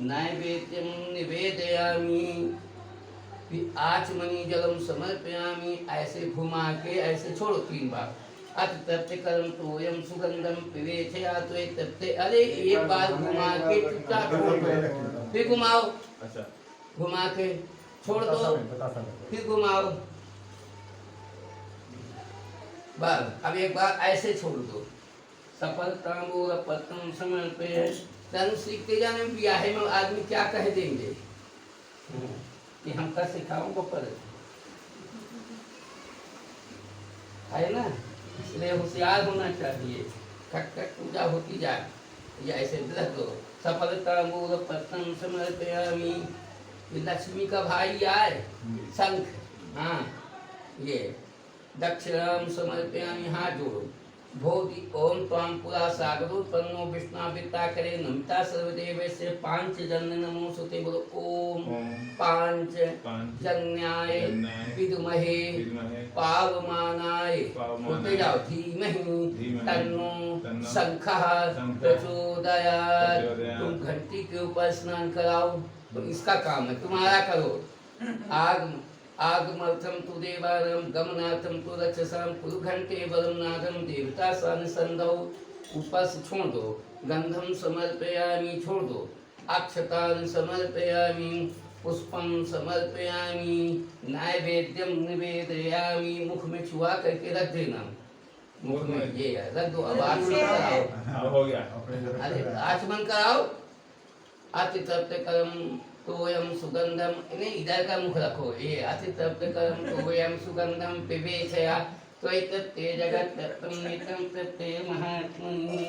नैवेद्यं निवेदयामि, फिर आचमनी जलम समर्पयामि। ऐसे घुमा के ऐसे छोड़ो 3 बार। अत तप्ते कर्म तोयम सुगंधम पिवेक्षया त्वे तप्ते। अरे एक बार घुमा के चुपचाप छोड़ दो, फिर घुमाओ, अच्छा घुमा के छोड़ दो, फिर घुमाओ, बस। अब एक बार ऐसे छोड़ दो। सफल तांबूल पत्रम समर्पय। तन सीखते जाने ब्याहे में आदमी क्या कह देंगे कि हम का सिखाऊंगा पर है ना, इसलिए होशियार होना चाहिए। खट खट पूजा होती जाए, ये ऐसे रख दो। सफलता मूल पत्रम समर्पयामि। ये लक्ष्मी का भाई आए शंख, हाँ ये दक्षिणाम समर्पयामि, हाथ जोड़ो। भोधि ओम त्वां पुरा सागरोत्पन्नो विष्णाविता करे नमिता सर्वदेवस्य पांचजन्य नमो सुते। बोलो ओम पांच जन्याय विद्महे पावमानाय बोलते जाओ धीमहि तन्नो शंखः प्रचोदयात्। तुम घंटी के ऊपर स्नान कराओ, तो इसका काम है, तुम्हारा करो। आग आगमर्थम तु देवानां गमनार्थम तु रक्षसां कुरु घंटे वरम नादम देवता सन संदौ। ऊपर से छोड़ दो। गंधम समर्पयामि, छोड़ दो। अक्षतान समर्पयामि, पुष्पम समर्पयामि, नैवेद्यम निवेदयामि। मुख में छुआ करके रख देना, मुख में ये रख दो। अब आचमन कराओ, हो गया। अरे आचमन कराओ। अतितप्त कर्म तोयम सुगंधम, नहीं इधर का मुख रखो। ये अतितप्त कर्म तोयम सुगंधम पिबेक्षया त्वैतत्ते जगत् तत्तमेतं तत्ते महात्मनि।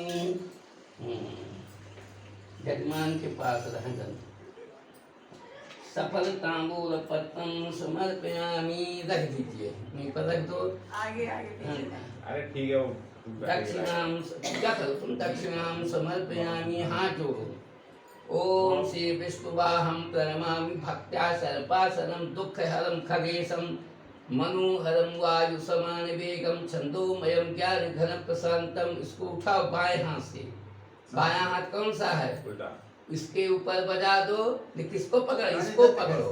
यजमान के पास रहना। सफल तांबूल पत्रम समर्पयामि, रख दीजिए, नहीं पर रख दो। आगे आगे अरे ठीक है वो दक्षिणाम क्या करो तुम, दक्षिणाम समर्पयामि, हाथ जोड़ो। ओम श्री विष्णुवाहं प्रणमामि भक्त्या सर्पासनं दुःखहरं खगेशं मनोहरं वायु समान वेगम छंदोमयम ज्ञान घन प्रशांतम। इसको उठाओ बाएं हाथ से। बायां हाथ कौन सा है, इसके ऊपर बजा दो। किसको पकड़ो, इसको पकड़ो,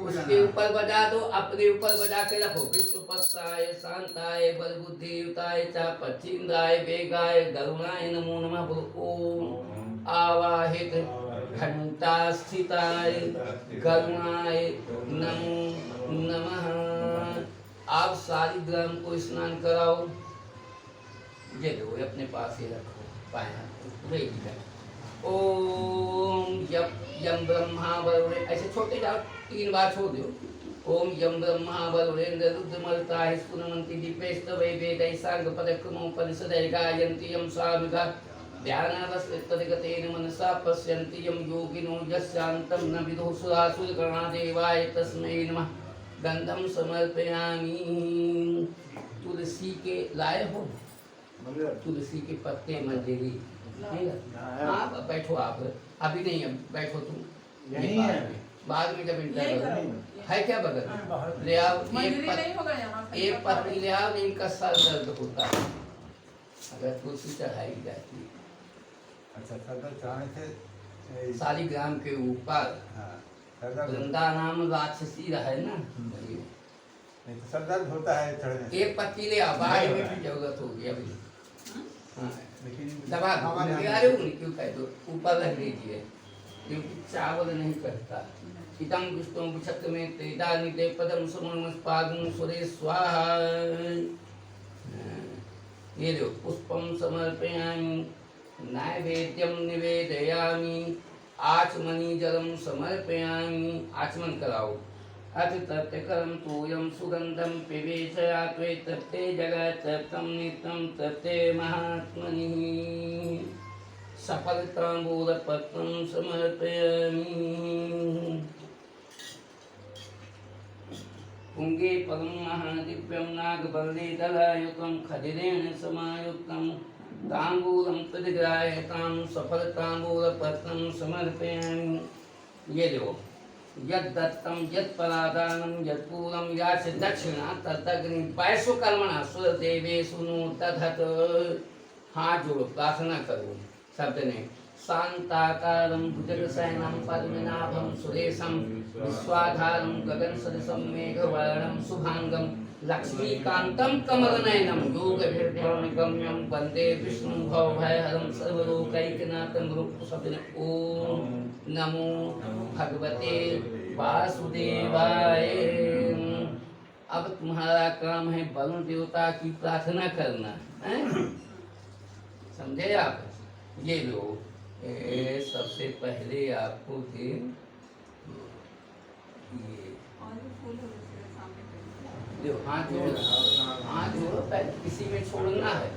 उसके ऊपर बजा दो, अपने ऊपर बजा के रखो। विष्णुपत्ताय शांताय बलबुद्धियुताय च पच्छिंद्राय वेगाय गरुणाय नमो नमः। बोलो ओम आवाहित घंटा स्थिताय गरुणाय नमो नमः। आप सारी ग्राम को स्नान कराओ। ये लो अपने पास ही रखो, पाया ओम यम ब्रह्मा वरुण, ऐसे छोटे जाओ, 3 बार छोड़ दो। ओम यम ब्रह्मा वरुणेन्द्र रुद्रमरुताः स्तुनवन्ति दीपैस्तवै वेदैः साङ्गपदक्रमोपनिषदैः गायन्ति यं सामिगा ध्यानावस्तत्तद्गतेन मनसा पश्यन्ति यं योगिनो यस्यान्तं न विदुः सुरासुरगणादेवाय तस्मै नमः। गंधम समर्पयामि। तुलसी के लाए हो, तुलसी के पत्ते मंजरी, हाँ बैठो आप, अभी नहीं, अब बैठो तुम, यहीं है, बाद में जब इंटर है क्या बगल ले आओ। एक पत्नी ले आओ, इनका सर दर्द होता है अगर तुलसी चढ़ाई जाती है। अच्छा सदर चढ़ाने से शालिग्राम के ऊपर वृंदा नाम राक्षसी रहे ना, नहीं तो सर दर्द होता है चढ़ने से। एक पत्ती ले आओ, बाद में भी जरूरत होगी अभी। हाँ दबा दो, अरे क्यों कह दो, ऊपर रख लीजिए क्योंकि चावल नहीं करता। इदं विष्णु विचक में तेदानिते पदम समनमस्पादं सुरे स्वाहा। ये लो पुष्पम समर्पयामि, नैवेद्यम निवेदयामि, आचमनी जलम समर्पयामि। आचमन कराओ। अथ तप्तकरं तोयं सुगन्धं पिबेचया त्वे तप्ते जगत् तप्तं नित्यं तप्ते महात्मनि सफलताम्बूलपत्रं समर्पयामि पुंगे पदं महादिव्यं नागबल्लीदलायुतं खदिरेण समायुक्तं ताम्बूलं प्रतिग्राह्यतां सफलताम्बूलपत्रं समर्पयामि। ये देखो यद्दत्तं यत्परादानं यत्पूर्वं याच दक्षिणा तदग्नि वैश्वकर्मणा सुरदेवेषु नो दधत्। हाथ जोड़ो प्रार्थना करो शब्द ने शांताकारं भुजगशयनं पद्मनाभं सुरेशं विश्वाधारं गगनसदृशं मेघवर्णं शुभांगं लक्ष्मीकान्तं कमलनयनं योगभिर्ध्यानगम्यं वन्दे विष्णुं भवभयहरं सर्वलोकैकनाथं रूप शब्द ने ओम नमो भगवते वासुदेवाय। अब तुम्हारा काम है वरुण देवता की प्रार्थना करना है, समझे आप। ये लो सबसे पहले आपको थे ये और भी फूल है उसके सामने पे। जो हाथ जोड़ो पहले किसी में छोड़ना है।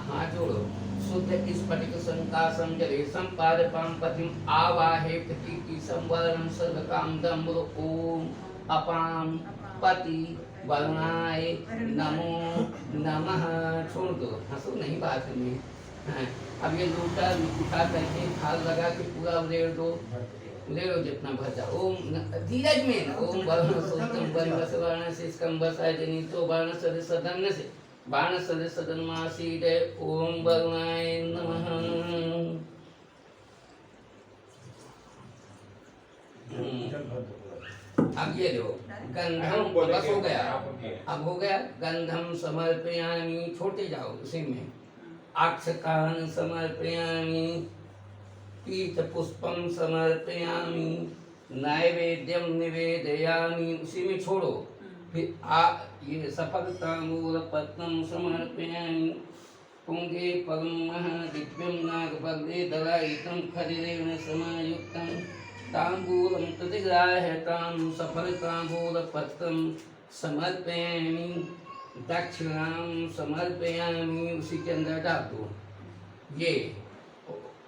हाथ जोड़ो शुद्ध स्फटिक संकाशं जलेशं पादपां पतिम आवाहे प्रतीति संवरणं सर्वकामदं ओम अपां पति वरुणाय नमो नमः। छोड़ दो, हंसो नहीं बात में। हाँ, अब ये लोटा उठा करके थाल लगा के पूरा उधेड़ दो, ले लो जितना भर जाओ। ओम धीरज में ओम वरुण सोतम वरुण सवर्ण से स्कंबसाय जनितो वर्ण सद सदन से बाण सद सदन मासीद ओम वरुणाय नमः। अब ये दो गंधम बस हो गया, अब हो गया गंधम समर्पयामि, छोटे जाओ उसी में। अक्षतान् समर्पयामि पीत पुष्पं समर्पयामि नैवेद्यं निवेदयामि, उसी में छोड़ो। फिर ये सफलताम्बूलपत्रं समर्पयामि पुंगे पदं महादिव्यं नागबल्ले दलायितं खदिरेण समायुक्तं ताम्बूलं प्रतिग्राह्यतां सफलताम्बूलपत्रं समर्पयामि दक्षिणां समर्पयामि, उसी के अंदर डाल दो। ये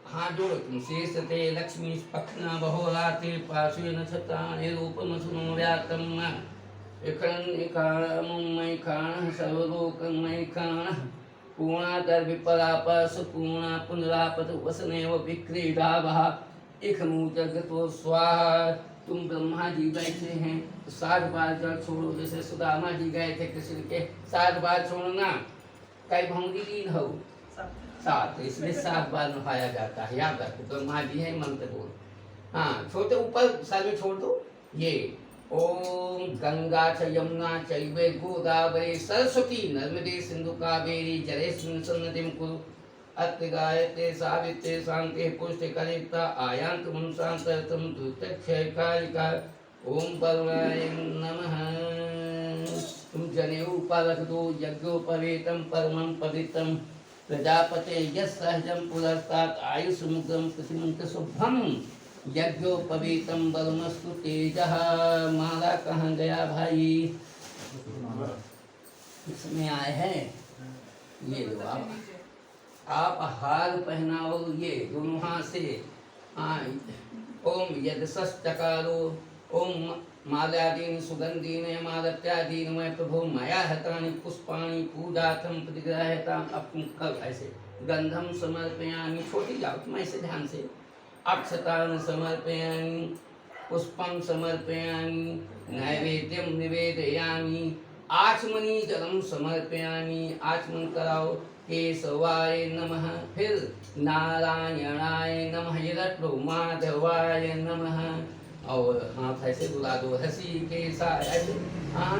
हाथ जोड़ो तुम शेषते लक्ष्मी पक्षना बहुराते पार्श्वे नक्षत्राणि रूपमसुनो व्यातं विकरन्निकामय खाणः सर्वलोकमय खाणः पूर्णादर्विपरापस पूर्णा पुनरापत वसनेव विक्रीडावः इखमु जगतो स्वाहा। तुम ब्रह्मा जी बैठे हैं तो 7 बार जल छोड़ो, जैसे सुदामा जी गए थे कृष्ण के 7 बार छोड़ना। कई भंगी लीन हो 7, तो इसलिए 7 बार नहाया जाता है, याद रखो। ब्रह्मा जी है मंत्र बोल। हाँ छोटे ऊपर सर में छोड़ दो। ये ओम गंगा च यमुना चैवे गोदावरी सरस्वती नर्मदे सिंधु कावेरी जलेस्मिन् सन्निधिं कुरु अत्र गायते सावित्रे शांते पुष्टे कलिता आयांत मम शांतम दुर्तक्षयकालिका ओम वरुणाय नमः। तुम जनेऊ ऊपर रख दो। यज्ञोपवेतम परमं पवित्रं प्रजापते यस्सहजं पुरस्तात् आयुष्मुग्धं प्रतिमुक्त शुभम यज्ञोपवीतम बलमस्तु तेजः। माला कहाँ गया भाई, इसमें आए हैं। ये लो आप हार पहनाओ ये दोनों हाथ से। ओम यदसस्तकारो ओम माल्यादीन सुगंधीन मालत्यादीन मैं प्रभु मया हतानि पुष्पाणि पूजार्थं प्रतिग्राह्यताम्। अब तुम कब ऐसे गंधम समर्पयामि, छोटी जाओ तुम ऐसे ध्यान से। अक्षतान् समर्पयामि पुष्पं समर्पयामि नैवेद्यं निवेदयामि आचमनी जलम समर्पयामि, आचमन कराओ। केशवाय नमः, फिर नारायणाय नमः, यदो माधवाय नमः। और हाथ ऐसे बुला दो, हसी केशाय ऐसे। हाँ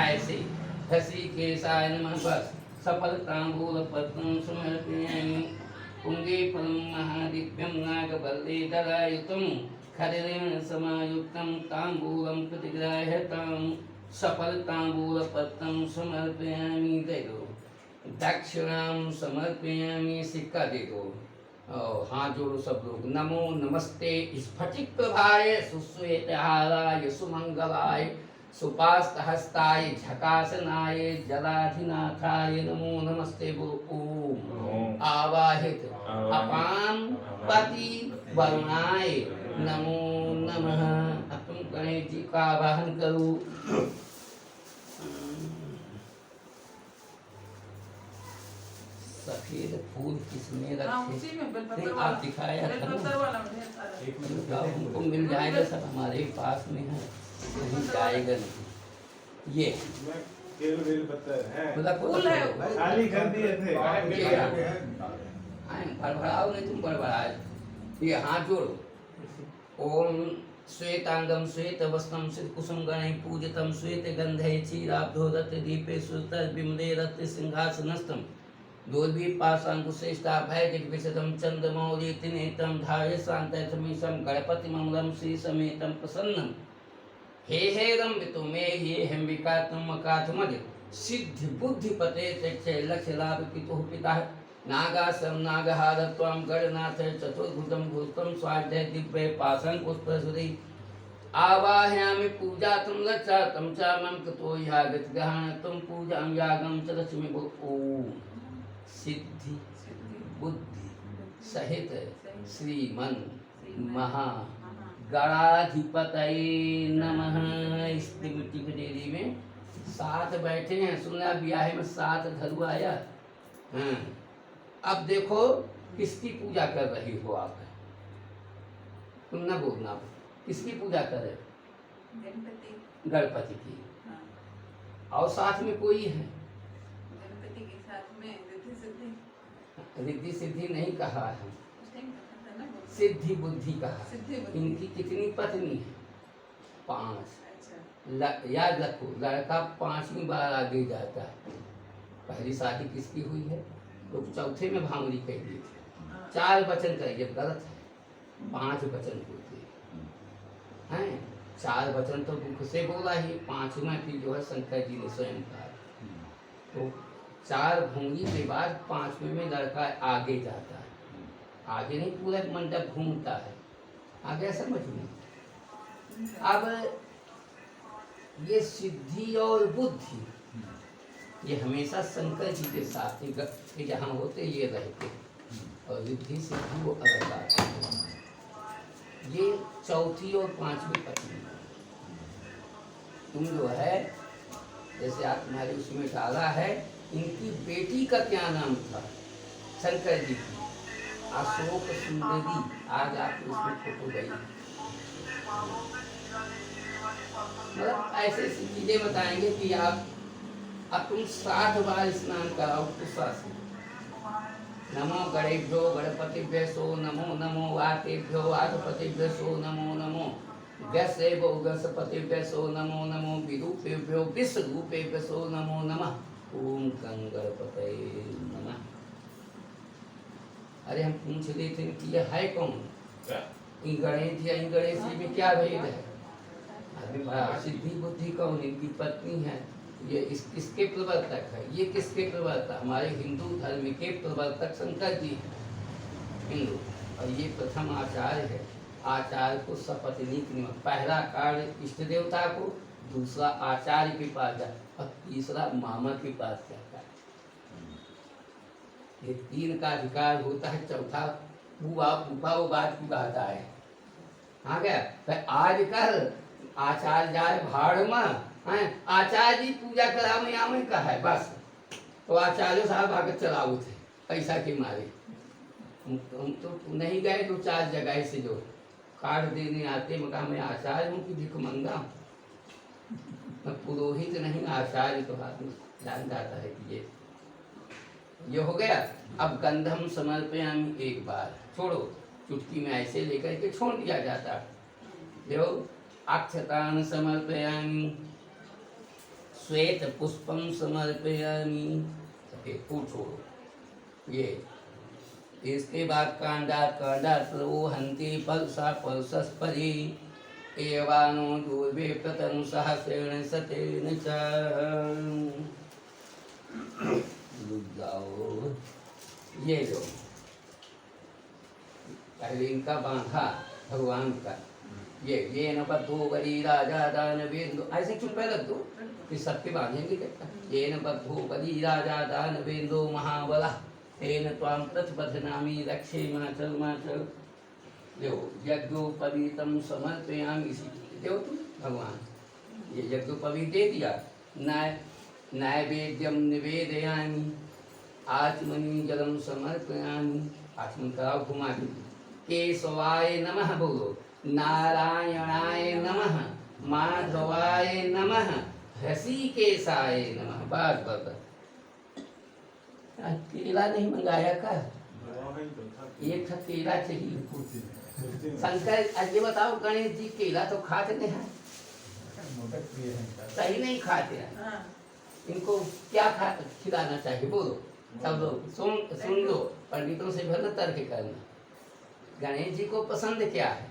ऐसे हसी केशाय नमः। बस सफलताम्बूलपत्रं समर्पयामि पुंगे फलं महादिव्यं नागबल्ले दलायुतं खदिरेण समायुक्तं ताम्बूलं प्रतिग्राह्यतां सफलताम्बूलपत्रं समर्पयामि। दे दो। दक्षिणां समर्पयामि, सिक्का दे दो। और हाथ जोड़ो सब लोग। नमो नमस्ते स्फटिक प्रभाय सुश्वेतहाराय सुमंगलाय सुपास्तहस्ताय झकासनाय जलाधिनाथाय नमो नमस्ते। बोलो ओम। आवाहित अपाम पति वरुणाय नमो नमः। अब तुम गणेश जी का आवाहन करो। सफेद फूल किसने हाँ, रखे? उसी में बेलपत्र नहीं, वाला। आप दिखाया था बेलपत्र ना। वाला में ढेर सारा। एक मिनट बताओ, हमको मिल जाएगा, सब हमारे पास में है, कहीं जाएगा नहीं। ये मैं केवल बेलपत्र है। मतलब फूल है वो। खाली कर दिए थे। बड़बड़ाओ नहीं, तुम बड़बड़ाए। ये हाथ जोड़ो। ओम श्वेतांगम श्वेत वस्त्रम सिद्ध कुसुम गणै पूजितम श्वेत गंधे क्षीराब्धो रत्न दीपे सुतर विमले रत्न सिंहासनस्थम दोर्भी पाशांकुशेष्टा भय दिग्विशदम चंद्रमौली त्रिनेत्रम धारे शांतमीशम गणपति ममलम श्री समेतम प्रसन्नम हे रंबितु मे ये हम्बिका तुम मकाथमज सिद्धि बुद्धि पते चक्षे लक्ष्य लाभ पितुः पिता नागासम नागहारत्वं गणनाथ चतुर्भुजं भूतम स्वाध्याय दिव्य पाशं पुष्पसुरी आवाहयामि पूजातं रक्षातं च मम कृतो यागतगहन तुम पूजां यागं च रश्मि ओम। सिद्धि बुद्धि सहित श्रीमन महा गणाधिपतये नमः। इस मिट्टी की डेरी में 7 बैठे हैं। सुना ब्याह में 7 धरु आया। हाँ। अब देखो किसकी पूजा कर रही हो आप? तुम न बोलना, किसकी पूजा कर रहे हो? गणपति। गणपति की। हाँ। और साथ में कोई है? गणपति के साथ में रिद्धि सिद्धि। रिद्धि सिद्धि नहीं कहा है, उस टाइम कहा था ना वो। सिद्धि बुद्धि कहा। सिद्धि बुद्धि। इनकी कितनी पत्नी है? 5। अच्छा। याद रखो, लड़का 5वीं बार आगे जाता है। पहली शादी किसकी हुई है? लोग चौथे में भांगड़ी कह दिए थे। 4 वचन कहिए, गलत है। 5 वचन होते हैं। 4 वचन तो दुख से बोला ही, 5वां की जो है शंकर जी ने स्वयं कहा। तो 4 भूंगी के बाद 5वें में लड़का आगे जाता है। आगे नहीं, पूरा मंडप घूमता है। आगे समझ में। अब ये सिद्धि और बुद्धि ये हमेशा शंकर जी के साथ ही जहाँ होते ये रहते, और रिद्धि सिद्धि वो अलग बात है। ये 4थी और 5वीं पत्नी। तुम जो है जैसे आप तुम्हारे उसमें डाला है, इनकी बेटी का क्या नाम था? शंकर जी की अशोक सुंदरी। आज आप उसमें फोटो गई। मतलब ऐसे ऐसी चीजें बताएंगे कि आप अब तुम 7 बार स्नान कराओ गुस्सा से। नमो गणेभ्यो गणपतिभ्य सो नमो नमो वातेभ्यो वातपतिभ्य सो नमो नमो गसेभ्यो गसपतिभ्य सो नमो नमो विरूपेभ्यो विश्वरूपेभ्य सो नमो नमः। ओम गणपतये नमः। अरे हम पूछ रहे थे कि ये है कौन? इन गणेश या इन गणेश जी में क्या भेद है? अभी सिद्धि बुद्धि कौन? इनकी पत्नी है। ये किसके प्रवर्तक है? ये किसके प्रवर्तक? हमारे हिंदू धर्म के प्रवर्तक शंकर जी हैं, हिंदू। और ये प्रथम आचार्य है। आचार्य को सपत्नीक नियम, पहला कार्य इष्ट देवता को, दूसरा आचार्य के पास जाता, और तीसरा मामा के पास जाता है। ये 3 का अधिकार होता है। चौथा बुआ फूफा वो बात की बात आए। हाँ क्या? तो आज कल आचार्य जाए भाड़ में, आचार्य जी पूजा करावे आवे का है बस। तो आचार्य साहब आगे चलाओ थे पैसा के मारे। हम तो नहीं गए 2-4 जगह से जो कार्ड देने आते, मका मैं आचार्य हूँ कि भिखमंगा हूँ। मैं पुरोहित नहीं, आचार्य। तो हाथ में जान जाता है कि ये हो गया। अब गंधम समर्पयामि, एक बार छोड़ो, चुटकी में ऐसे लेकर के छोड़ दिया जाता है। देखो, अक्षतान समर्पयामि, श्वेत पुष्पम समर्पयामि, सफेद फूल छोड़ो। ये इसके बाद कांडा प्रवहन्ति पल्सा पल्सस्परि एवानो दूर्वे प्रतनु सहस्रेण सतेन च। रुक जाओ, ये लो पहले इनका बांधा भगवान का, ये न बद्धो बलि राजा दानवेंदु, ऐसे चुप पे रख दो, फिर सबके बांधेंगे क्या? ये न बद्धो बलि राजा दानवेंदु महाबला, तेन त्वां प्रतिबध्नामि रक्षे माचल माचल। देखो यज्ञोपवीतम समर्पयामि, इसी देखो तुम भगवान ये यज्ञोपवीत दे दिया, नैवेद्यम निवेदयामि, आचमनी जलम समर्पयामि, आचमन कराओ घुमा के। केशवाय नमः बोलो, नारायणाय नमः, माधवाय नमः, हृषिकेशाय नमः। बस बस बस। केला नहीं मंगाया का? एक था केला चाहिए। शंकर आज ये बताओ, गणेश जी केला तो खाते नहीं हैं, मोदक प्रिय हैं इनका। सही नहीं खाते हैं। हाँ, इनको क्या खिलाना चाहिए बोलो? सब लोग सुन लो, पंडितों से भर तर्क करना। गणेश जी को पसंद क्या है?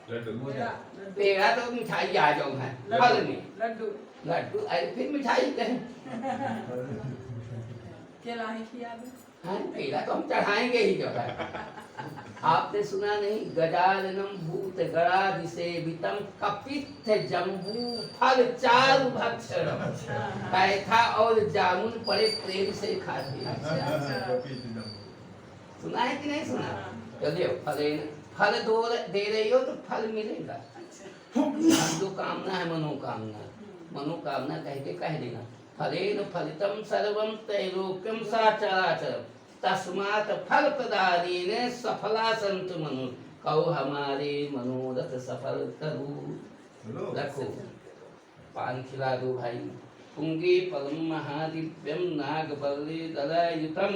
पेड़ा, पेड़ा तो मिठाई आ जाओ है, फल में लड्डू, लड्डू, अरे फिर मिठाई कहें। केला ही खिया दो। हाँ, पेड़ा तो हम चढ़ाएंगे ही जो है। आपने सुना नहीं, गजाननम भूत गणाधि सेवितम कपित्थ जम्बू फल चारु भक्षणम, पैठा और जामुन बड़े प्रेम से खाते हैं। सुना है कि नहीं सुना? चलिए फल दे रही हो तो फल मिलेगा। जो कामना है मनोकामना, मनोकामना कह के कह देना, फलेन फलितम सर्वम त्रैलोक्यम साचराचरम, तस्मात् फल प्रदानेन सफला संत मनु, कहो हमारे मनोरथ सफल करो। रखो, पान खिला दो भाई। पुंगे परम महादिव्यम नागबल्ले दलायुतम,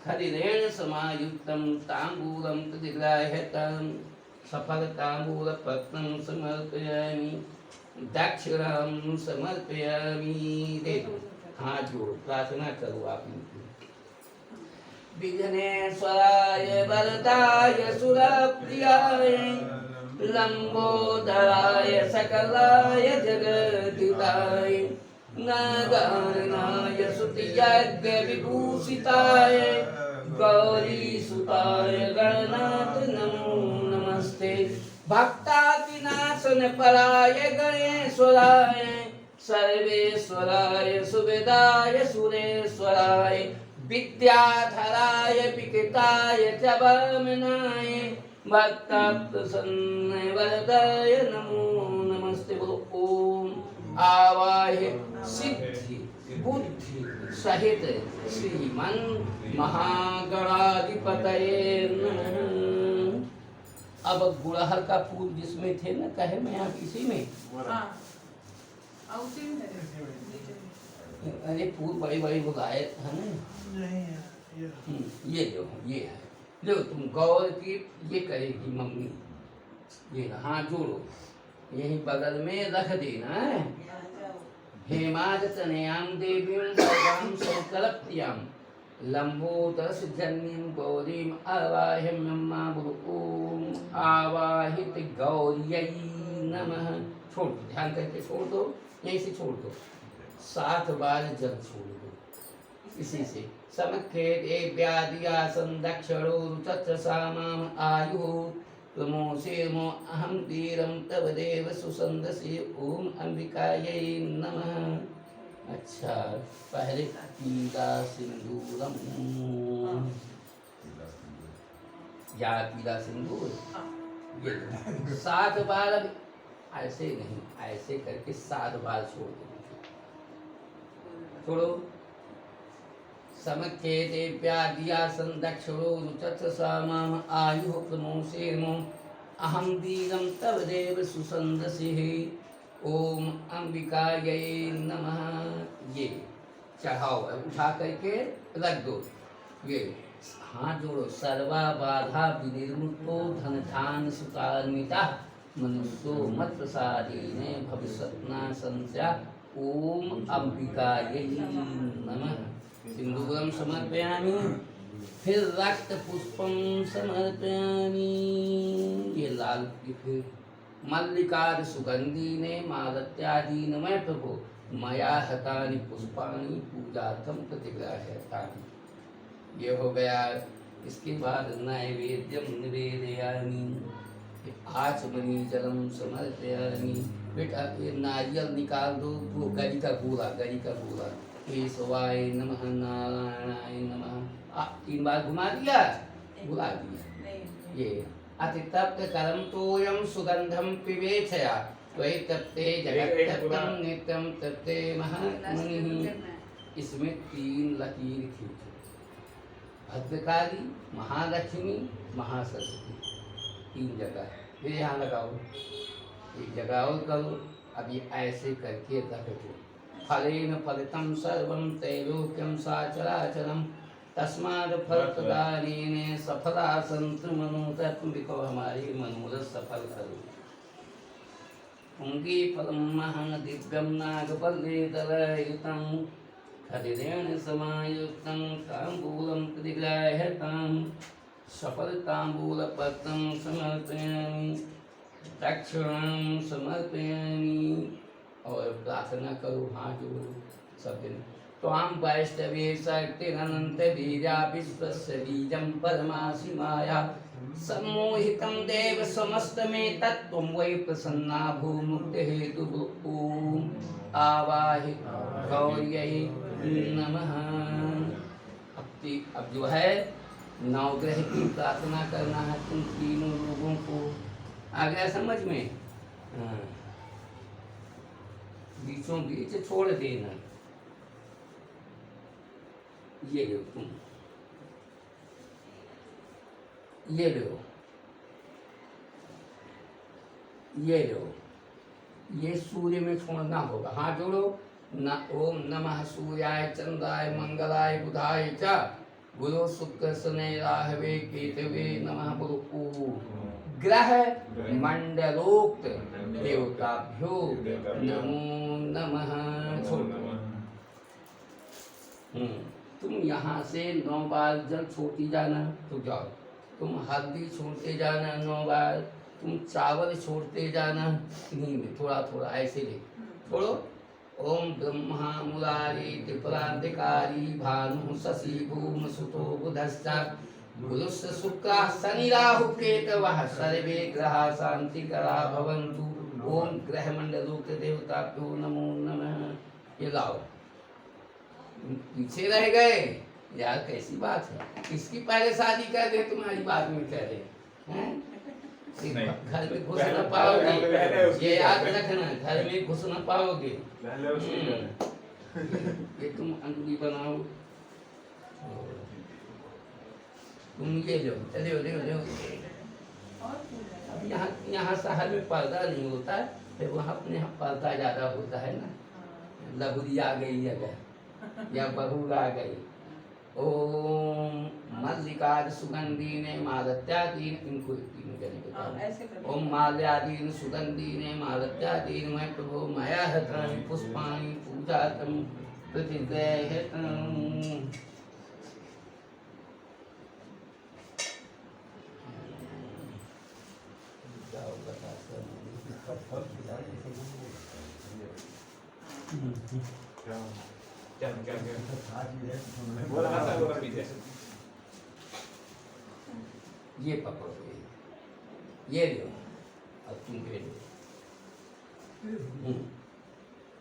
खदिरेण समायुक्तम तांबूलम प्रतिग्राह्यतम, सफल तांबूल पत्रम समर्पयामि, दक्षिणाम समर्पयामि। दे दो, हाथ जोड़ो, प्रार्थना करो आप इनकी। विघ्नेश्वराय वरदाय सुरप्रियाय, लंबोदराय सकलाय जगदिताय, नागार्णाय स्तुतियज्ञ विभूषिताय, गौरीसुताय गणनाथ नमो नमस्ते। भक्ताविनाशन पराय गणेश्वराय, सर्वेश्वराय सुवेदाय सुरेश्वराय, विद्याधराय विकृताय च वामनाय, भक्तप्रसन्न वरदाय नमो नमस्ते। बोलो ओम आवाह्य सिद्धि बुद्धि सहित श्रीमन महागणाधिपतये नमः। अब गुड़हल का फूल जिसमें थे न, कहे मैं आप इसी में, हाँ, और उसी में है, नीचे में। अरे फूल बड़े बड़े बुलाए है ना। ये जो ये है, लो तुम गौर की ये करेगी मम्मी, ये हाथ जोड़ो, यही बगल में रख देना है। हेमादतनयां देवीं सर्वां संकल्प्यां, लंबोदरस जन्मीं गौरीं आवाह्यं मम्मा। बोलो ओम आवाहित गौर्यै नमः। छोड़ दो, ध्यान करके छोड़ दो, यहीं से छोड़ दो, 7 बार जल छोड़ दो इसी से। समखे देव्यादियासन दक्षिणो रुचत्र सामाम आयु, प्रमोषेमो अहम धीरम तव देव सुसंदसे, ओम अंबिकायै नमः। अच्छा, पहले पीला सिंदूरम, या पीला सिंदूर, ये 7 बार। अब ऐसे नहीं, ऐसे करके 7 बार छोड़ दो, छोड़ो। समखे देव्यादियासन दक्षिणो रुचत्र सामाम आयु, प्रमोषेमो अहम वीरम तव देव सुसंदसे, ओम अंबिकायै नमः। ये चढ़ाओ, उठा करके रख दो। ये हाथ जोड़ो, सर्वा बाधा विनिर्मुक्तो धन धान सुतान्विता, मनुष्यो मत प्रसादेन भविष्यत्ना संस्या, ओम अंबिकायै नमः। सिंदूरम समर्पयामि, फिर रक्त पुष्पम समर्पयामि, ये लाल, फिर मल्लिकाद सुगंधी ने मालत्यादि नमः प्रभो, मया हतानि पुष्पाणि पूजार्थम प्रतिग्राह्यतानि। ये हो गया इसके बाद नैवेद्यम निवेदयामि, आचमनी जलम समर्पयामि। बेटा ये नारियल निकाल दो, वो गरी का गोला केशवाय नमः नारायणाय नमः। 3 बार घुमा दिया, बुला दिया। ये अतितप्त करम तोयम सुगंधम पिबेचया त्वयि तप्ते जगत्तप्तं नित्यं तप्ते महात्मनि। इसमें 3 लकीर खींचो, भद्रकाली, महालक्ष्मी, महासरस्वती, 3 जगह। फिर यहाँ लगाओ, एक जगह और करो। अब ये ऐसे करके रख दो। फलेन फलितं सर्वं त्रैलोक्यं साचराचरं तस्माद् फलप्रदानेन सफला सन्तु मनोतत्त्विको, हमारे मनोरथ सफल करो। पुंगीफलं महादिव्यं नागपल्लीतलयुतं खदिरेण समायुक्तं ताम्बूलं प्रतिगृह्यतां सफलताम्बूलपत्रं समर्पयामि, दक्षिणां समर्पयामि। और प्रार्थना करो, हाथ जोड़ो सब दिन। त्वां वैष्णवे शक्तिरनंत बीजा विश्वस्य बीजं परमासि माया सम्मोहितं देव समस्तमे तत्त्वं वै प्रसन्ना भूमुक्ति हेतु ओम आवाहि गौर्यै नमः। अब जो है नवग्रह की प्रार्थना करना है तुम तीनों लोगों को। आ गया समझ में? हाँ, बीचों बीच छोड़ देना। ये लो तुम, ये लो, ये लो, ये सूर्य में छोड़ना होगा। हाथ जोड़ो न। ओम नमः सूर्याय चंद्राय मंगलाय बुधाय च गुरु शुक्र शनि राहवे केतवे नमः। गुरु ओम ग्रह मंडलोक्त देवताभ्यो नमो नमः। तुम यहाँ से 9 बार जल छोड़ती जाना तो जाओ। तुम हल्दी छोड़ते जाना 9 बार। तुम चावल छोड़ते जाना, इन्हीं में थोड़ा थोड़ा ऐसे ले छोड़ो। ओम ब्रह्मा मुरारी त्रिपुरांतिकारी भानु शशि भूम सुतो बुधश्च गुरुस्य शुक्रा शनि राहु केतवः सर्वे ग्रहा शांतिकरा भवन्तु। ओम ग्रह मंडलोक्त देवताभ्यो नमो नमः। ये लाओ, पीछे रह गए यार, कैसी बात है? किसकी पहले शादी कर दे, तुम्हारी बात में कह रहे हैं? घर में घुस न पाओगे, ये याद रखना, घर में घुस न पाओगे। ये तुम अंगुली बनाओ, तुम ये लो, चलो लो लो। अब यहाँ शहर में पर्दा नहीं होता है, फिर वहाँ अपने यहाँ पर्दा ज्यादा होता है ना। लहुरी आ गई अगर या बहू आ गई। ओम मल्लिकाद सुगंधीने मालत्यादीन, इनको तीनों जने बताओ। ओम माल्यादीन सुगंधीने मालत्यादीन मैं प्रभु मया हतानि पुष्पाणि पूजातम प्रतिग्रह्यतम। ये पकड़ो, ये लो, अब तुम ले लो।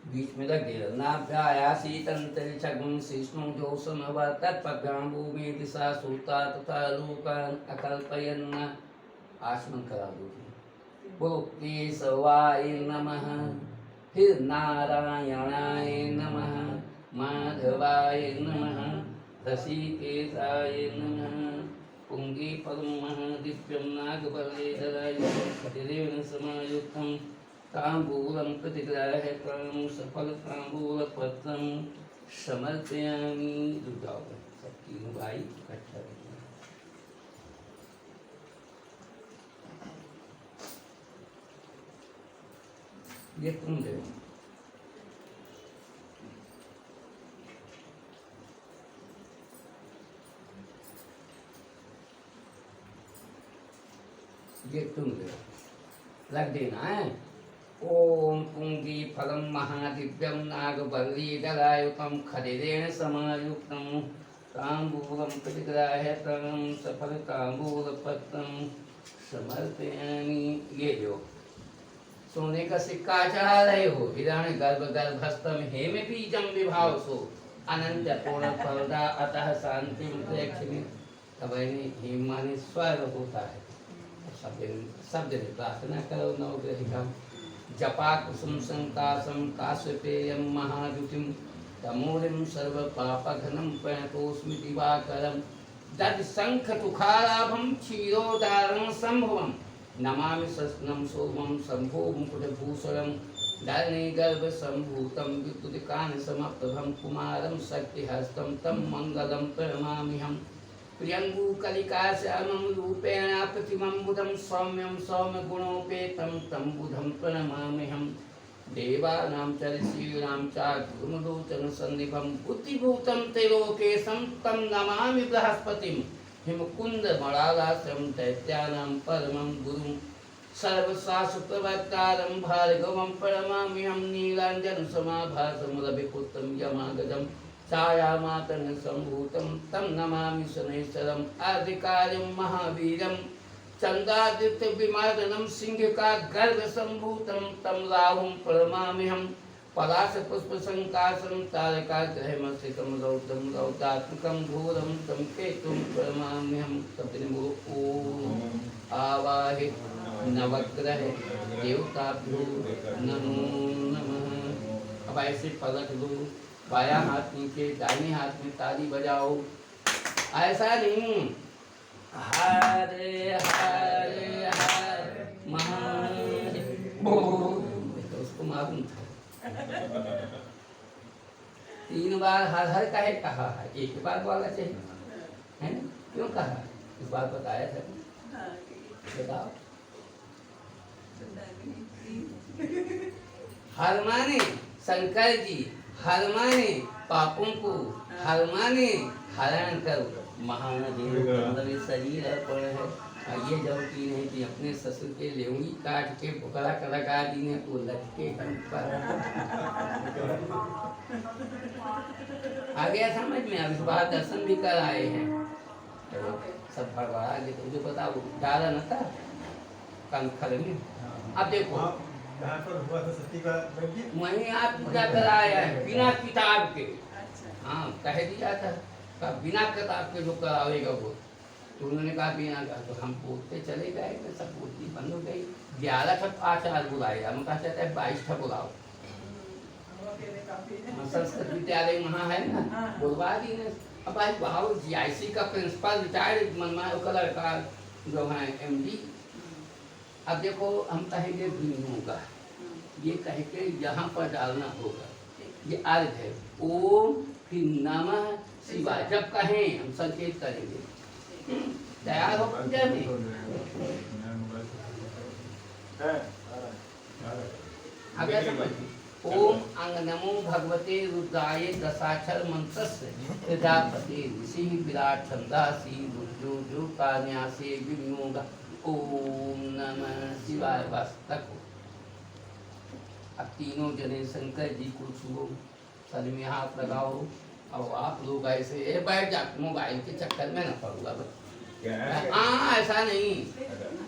बीच में रख दे। नाभ्यायासी तंत्रिक्षगुं शिष्णु जोसमवर्तत्पभ्यां भूमि दिशा सूता तथा लोकान अकल्पयन्। आचमन करा दो। बोलो केशवाय नमः, फिर नारायणाय नमः, माधवाय नमः, ऋषिकेशाय नमः। पुंगीफलं महादिव्यं नागबलेधरायुधं खदिरेण समायुक्तं ताम्बूलं प्रतिग्राह्यतां सफलताम्बूलपत्रं समर्पयामि। रुक सब तीनों भाई इकट्ठा रखना। ये तुम ले, ये तुम ले, रख देना है। ओम पुंगी फलम महादिव्यम नागबल्लीधरायुतं खदिरेण समायुक्तं तांबूलम प्रतिग्राह्यतं सफलतांबूलपत्रं समर्पयामि। ये जो सोने का सिक्का चढ़ा रहे हो, हिरण्य गर्भ गर्भस्थम हेम बीजम विभाव सो अनंत पूर्ण फलदा अतः शांति प्रेक्षणी। तब हेम माने स्वर होता है। शब्द ने प्रार्थना करो नवग्रहिकम जपा कुसुम संकासम काश्यपेयम महाद्युतिम तमूलिम सर्व पापघ्नं प्रणतोस्मि दिवाकरम दद शंख तुखाराभम क्षीरोदारं संभवम नमामि सस्नं सोमं शंभो मुकुटभूषणं धरणी गर्भ संभूतं विद्युत्कान समप्रभं कुमारं शक्तिहस्तं तं मंगलं प्रणमाम्यहम्। प्रियंगू कलिका श्यामं रूपेण प्रतिमं बुधं सौम्यं सौम्य गुणोपेतं तं बुधं प्रणमाम्यहम्। देवानां च ऋषीणां च गुरुलोचन सन्निभं बुद्धिभूतं त्रिलोकेशं तं नमामि बृहस्पतिं। हिमकुंद मणालासं दैत्यानां परमं गुरुं सर्वशास्त्रप्रवक्तारं भार्गवं प्रणमाम्यहं। नीलाञ्जन समाभासं रविपुत्रं यमागजं छायामातंग संभूतं तं नमामि शनैश्वरम्। आदिकार्यं महावीरं चंद्रादित्य विमादनं सिंह का गर्भ संभूतं तं राहुं प्रणमाम्यहम्। पलाश पुष्प संकाशं तारकाग्रहमस्थितं रौद्रं रौद्रात्मकं घोरं तं केतुं प्रणमाम्यहम्। सबने बोलो ओम आवाहि नवग्रह देवताभ्यो नमो नमः। अब ऐसे पलट दो, बायां हाथ नीचे, दाहिने हाथ में ताली बजाओ। ऐसा नहीं हरे हरे हरे महादेव तो उसको मालूम था। 3 बार हर हर काहे कहा है, एक बार वाला चाहिए है ना? क्यों कहा? इस बार बताया था, बताओ। हर माने शंकर जी, हर माने पापों को, हर माने हरण करो। महादेव शरीर अर्पण है। ये जब की नहीं कि अपने ससुर के लेउंगी काट के बुकड़ा कर लगा दी ने तो लटके पर आ गया समझ में। अब इस बार दर्शन भी कर आए हैं तो सब भगवान आगे तुझे बताओ डाला न था कंखल में। अब देखो जहाँ पर हुआ था सती का यज्ञ, वहीं आप पूजा कराया है बिना किताब के। हाँ कह दिया था बिना किताब के जो करावेगा वो, तो उन्होंने कहा बिना का, तो हम बोलते चले गए तो सब बोलती बंद हो गई। 11 ठप आचार्य बुलाए, हम कहा चाहते हैं 22 ठप बुलाओ। संस्कृत विद्यालय वहाँ है ना, बुलवा दी ने। अब आज भाव जीआईसी का प्रिंसिपल रिटायर्ड मनमाया का लड़का जो है MD। अब देखो हम कहेंगे बिनु का, ये कह के यहाँ पर डालना होगा। ये अर्घ है ओम फिर नमः शिवाय। जब कहें हम संकेत करेंगे। तैयार हो पूजा में? आगे समझ। ओम अंग नमो भगवते रुद्राय दशाक्षर मंत्रस्य प्रजापते ऋषि विराट छंदासी रुद्रो जो कान्यासे विनियोग। ओम नमः शिवाय। बस तक हो। अब तीनों जने शंकर जी को छुओ, सर में हाथ लगाओ। अब आप लोग ऐसे बैठ जा, मोबाइल के चक्कर में न पड़ूगा बस। हाँ ऐसा नहीं,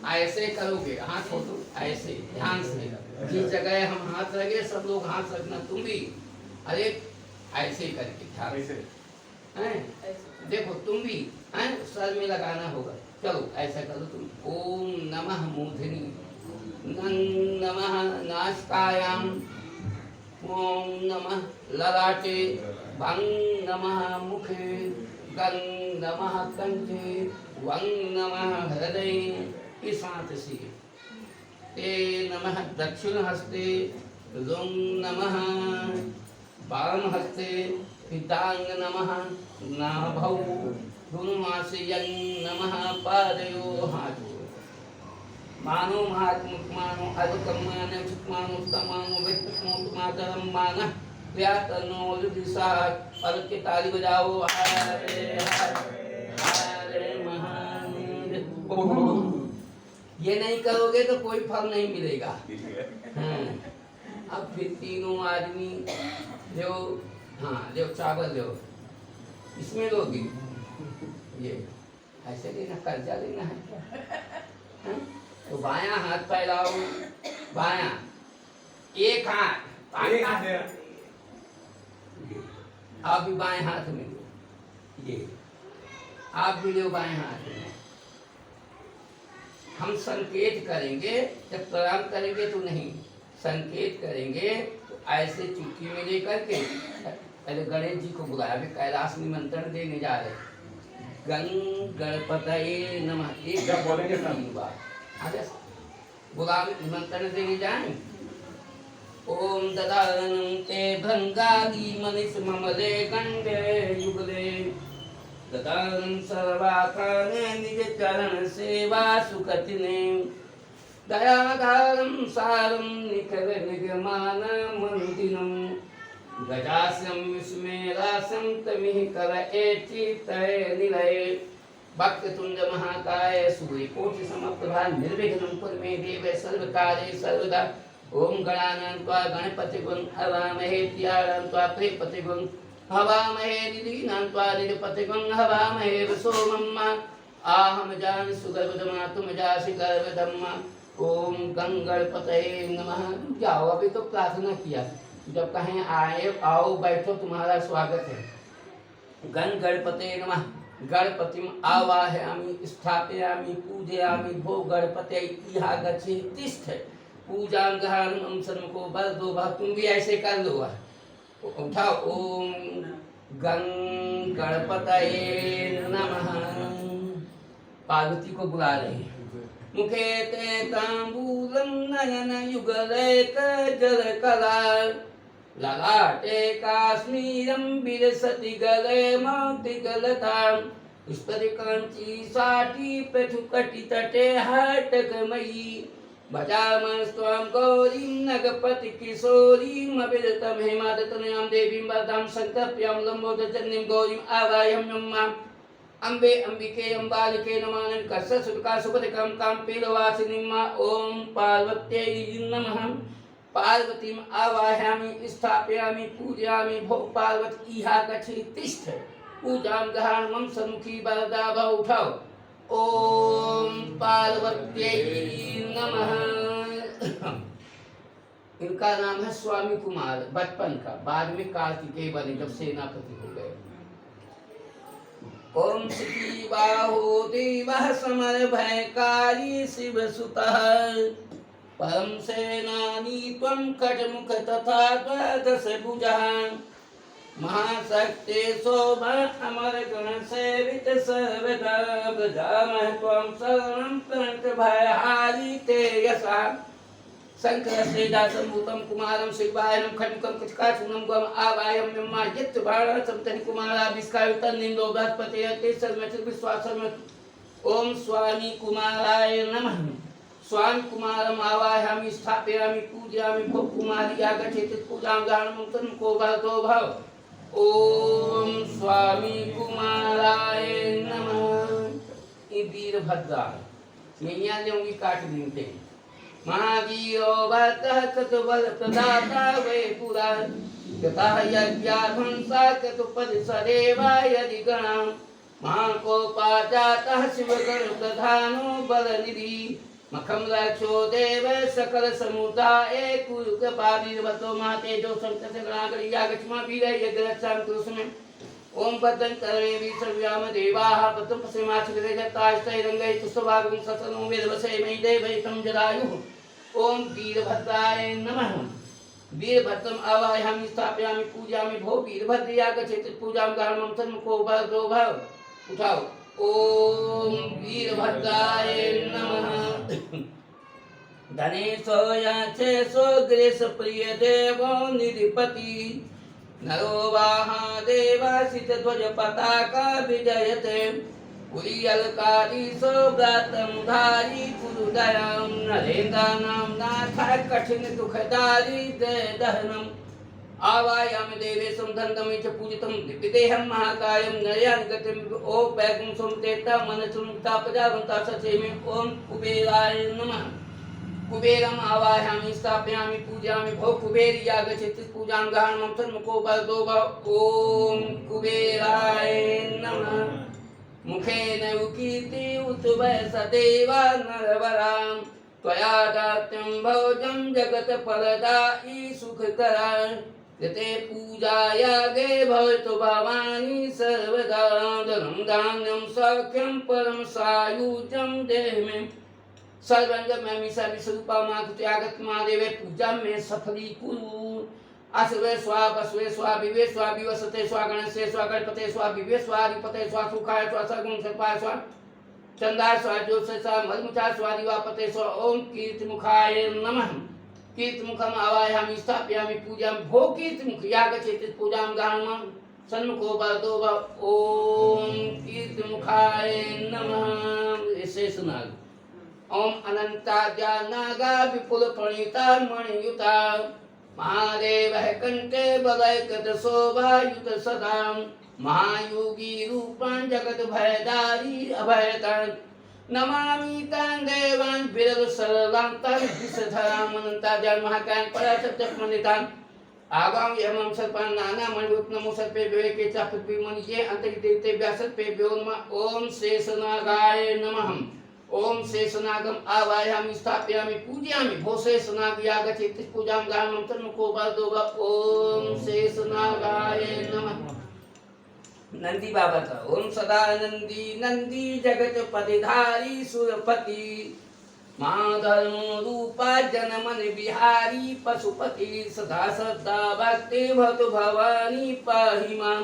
ऐसे करोगे हाथ हो तो ऐसे ध्यान से। जिस जगह हम हाथ लगे सब लोग हाथ रखना, तुम भी अरे ऐसे करके ध्यान से हैं। देखो तुम भी हैं, सर में लगाना होगा। चलो ऐसा करो तुम। ओम नमः मूर्धनि, नमः नासिकायाम, ओम नमः ललाटे, वं नमः मुखे, गं नमः कंठे, वं नमः हृदये। शांत से ते नमः दक्षिण हस्ते, लुं नमः वाम हस्ते, पितांग नमः नाभौ, धुनुमासे यं नमः पादयो हाथो। मानो महात्मुक मानो अदकम मानो सुकमानो तमानो विष्णु मातरम मानः व्यातनो दिशा। पल के ताली बजाओ। हरे हरे हरे महादेव। ये नहीं करोगे तो कोई फल नहीं मिलेगा। अब फिर तीनों आदमी लो, हाँ लो चावल लो। इसमें लोगी ये ऐसे लेना, कर्जा लेना है क्या? हैं? तो बायां हाथ फैलाओ, बायां एक हाथ एक हाथ है। आप भी बाएं हाथ में लो, ये आप भी लो बाएं हाथ में। हम संकेत करेंगे, जब प्रणाम करेंगे तो नहीं, संकेत करेंगे तो ऐसे चुटकी में लेकर के पहले गणेश जी को बुलाया, अभी कैलाश निमंत्रण देने जा रहे। गंग गणपतये नमः, एक क्या बोलेंगे सब? 3 बार आगे बुला निमंत्रण देने जाए। ओम ददानं ते भृंगाली मनीष ममले गंडे युगले ददानं सर्वाकाने निज चरण सेवा सुखतिने दयाधारं सारं निखिल निगमान मंदिरं गजास्यं विस्मेरासं तमिह कर एचितय निलय भक्ततुंड महाकाय सूर्यकोटि समप्रभा निर्विघ्नं कुरु मे देव सर्वकार्ये सर्वदा। ओम गणानां त्वा गणपतिगुं हवामहे त्यागां त्वा प्रियपतिगुं हवामहे निधीनां त्वा निधपतिगुं हवामहे सोमम् आहम जान सुगर्भदमा तुम जासि गर्भधम्मा। ओम गंगणपतये नमः। जाओ, अभी तो प्रार्थना किया, जब कहें आए आओ बैठो तुम्हारा स्वागत है। गण गणपतये नमः। गणपतिम आवाहयामि स्थापयामि पूजयामि भो गणपतये इहा गच्छे तिष्ठ पूजां गृहाणं सन्मुखो बर दो भाग। तुम भी ऐसे कर लो, उठाओ। ओम गं गणपतये नमः। पार्वती को बुला रहे हैं। मुखे ते तांबूलं नयन युगलैक जल कला ललाटे काश्मीरं विलसति गले मौक्तिकलतां पुष्परिकांची साठी पृथुकटि तटे हाटकमयी भजामस्त्वां गौरीं नगपति किशोरीं अविरतं हेमादतनयां देवीं वरदां संकल्प्यां लंबोदरजननीं गौरीं आवाहयाम्यम्मा। अम्बे अंबिके अम्बालिके नमामि कर्षसुखा सुपतिकं काम्पीलवासिनीं ओम पार्वत्यै नमः। पार्वतीं आवाहयामि स्थापयामि पूजयामि भो पार्वती इहा गच्छे तिष्ठ पूजां गृहाण मम सम्मुखी वरदा भव। उठाओ। ओम पार्वत्यै नमः। इनका नाम है स्वामी कुमार, बचपन का, बाद में कार्तिकेय बने जब सेनापति हो गए। ओम श्री बाहो देवः समर भयकारी शिव सुतः परम सेनानी त्वं खड्गमुख तथा द्वादश भुजः महाशक्ते शोभा अमर गण सेवित सर्वदा भजामः त्वं शरणं प्रणतभयहारी ते यशः। शंकर श्रीदासंभूतं कुमारं शिवायनं खड्गं कचकाचूर्णं गम आवाहयाम्यम्मा। यत्बाणं तनि कुमारा विस्कायुतं निन्दो बृहस्पतये ते सर्वमेव विश्वासम्। ओम स्वामी कुमाराय नमः। स्वामी कुमारम् आवाहयामि स्थापयामि पूजयामि भो कुमारी आगच्छेत् पूजां गृहाणं सन्मुखो भवतो भव। ओम स्वामी कुमाराय नमः। ये वीरभद्रा यैया लेंगी काट देते। महावीरो भक्तः कृतबल प्रदाता वै पुरा यतः यज्ञाध्वंसा कृतपरिसरेवा यदि गणां महाकोपाजातः शिवगण प्रधानो बलनिधि मखम रक्षो देव सकल समुदाय कुरुकृपावीरवतो महातेजो संकट गणागणि यागक्ष्मा वीर यज्ञरक्षां कुरुस्मे। ओम पदं कर्मे सर्व्याम देवाः पतं पश्यमाचक्रेजतास्तैरङ्गै तुष्टभागं सतनो वेदवसे मयि देवैतं जरायुः। ओम वीरभद्राय नमः। वीरभद्रम् आवाहयामि स्थापयामि पूजयामि भो वीरभद्रे आगच्छेत् पूजां गृहाणं सन्मुखो भवतो भव। उठाओ। ओम वीरभद्राय नमः। धनेशो याचे स्वगृहेश प्रिय देवो निधिपति नरो वाहादेवासित ध्वज पताका विजयते पुरीयलकारी सोव्रातमुधारी कुरुदयां नरेन्द्राणां नाथ कठिन दुखदारी दहनम्। आवाहयामि देवेशं धन्दमे च पूजितं दिव्यदेहं महाकायं नयन गतिं ओ पैगुं सोमतेता मनसुं तापजावन्ता सचेमे। ओम कुबेराय नमः। कुबेरम आवाहयामि स्थापयामि पूजयामि भो कुबेरी आगच्छति पूजां गहनं तन्मुखो वरदो भव ओम कुबेराय नमः मुखेन उकीर्ति उतुवै सदेवा नरवरां त्वया दात्यं भोजं जगत फलदायि सुखकरां यते पूजायागे भवतु भवानी सर्वदा धनं धान्यं सौख्यं परं सायुज्यं देहि मे सर्वंग में मिशा विश्वरूपा मातु त्यागत महादेवे पूजा में सफली कुरु आसवे स्वा बसवे स्वा विवे स्वा विवसते स्वा गणसे स्वा गणपते स्वा विवे स्वा अधिपते स्वा सुखाय स्वा सगुण सर्पाय स्वा चंदा स्वा ज्योतिष स्वा मधुमुचा स्वा दिवापते स्वा ओम कीर्तिमुखाय नमः कीर्तिमुखम आवाहयामि स्थापयामि पूजां भो कीर्तिमुख यागचेति पूजां गामं सन्मुखो वरदो भव ओम कीर्तिमुखाय नमः ऐसे सुना ओम अनंताद्या नागा विपुल प्रणीता मणियुता महादेव कंठे बलय कद शोभायुत सदा महायोगी रूपां जगत भयदारी अभयतां नमामि तां देवान् विरल सरलां तां विषधरां अनंताद्या महाकान् पराशक्तिमन्वितां आगाम यमं सर्पान् नाना मणिभूत नमो सर्पेभ्यो के चापृथ्वी मणिये अंतरितेभ्यः सर्पेभ्यो नमः ओम शेषनागाय नमः ओम शेषनागम आवाहयामि स्थापयामि पूजयामि भो शेषनाग यागचेति पूजां गामं तन्मुखो वरदो भव ओम शेषनागाय नमः नंदी बाबा का ओम सदा नंदी नंदी जगत पदिधारी सुरपति मां धर्म रूपा जनमन बिहारी पशुपति सदा सदा भक्ति भवतु भवानी पाहि मां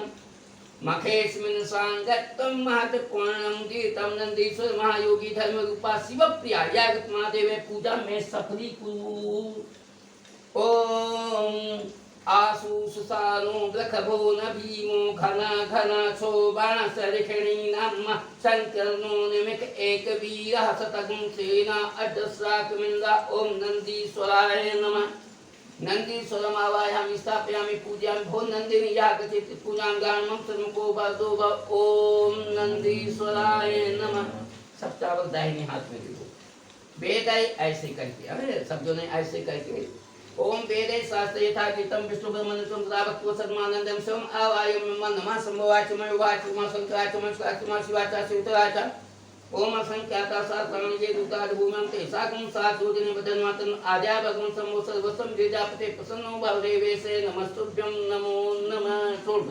मखेस्मिन् सांगत्वं महत्पूर्णं गीतं नंदीश्वर महायोगी धर्म रूपा शिवप्रिया यागत महादेवे पूजा में सफली कुरु ओम आसु सुसानो वृखभो न भीमो घना घना शोभान सरिखणी नमः संकर्णो निमिक एक वीरः शतगुं सेना अजस्राकमिन्दा ओम नंदीश्वराय नमः नंदीश्वरम आवाहयामि स्थापयामि पूजयामि भो नंदिनी यागचेति पूजां गामं तन्मुखो वरदो भव ओम नंदीश्वराय नमः सप्ताह दाहिने हाथ में लो वेदाई ऐसे करके अरे शब्दों ने ऐसे करके ओम वेदे शास्त्रे यथा गीतं विष्णु ब्रह्मणं तदावक्त्व सन्मानन्दं स्वयं आवायं नमः संभवाच मय वाच मम संकाच मम स्वाच मम शिवाच शिवतराच ओम असंख्याता साधनं ये दुताद भूमं ते सागं साधोदिने वदन्मातं आद्या भगवं समो सर्वसं वेदापते प्रसन्नो भवदेवे से नमस्तुभ्यं नमो नमः छोड़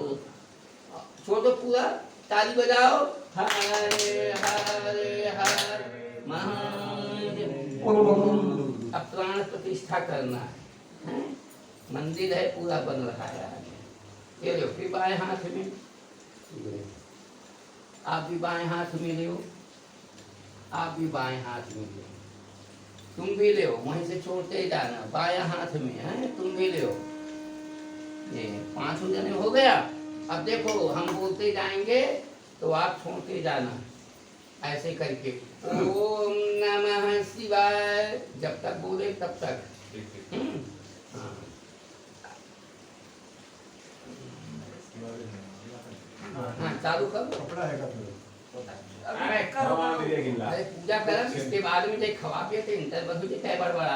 दो पूरा ताली बजाओ हरे हरे हरे महादेव अब प्राण प्रतिष्ठा करना है मंदिर है पूरा बन रहा है ये लो फिर बाएं हाथ में आप भी बाएं हाथ में लो आप भी बाएं हाथ में ले तुम भी ले वहीं से छोड़ते जाना बाएं हाथ में है तुम भी ले ये 5 जने हो गया अब देखो हम बोलते जाएंगे तो आप छोड़ते जाना ऐसे करके ओम नमः शिवाय जब तक बोले तब तक हाँ चालू कर कपड़ा है का अरे पूजा कर इसके बाद में जे खवा पिए थे इंटर बदू जे काय बड़बड़ा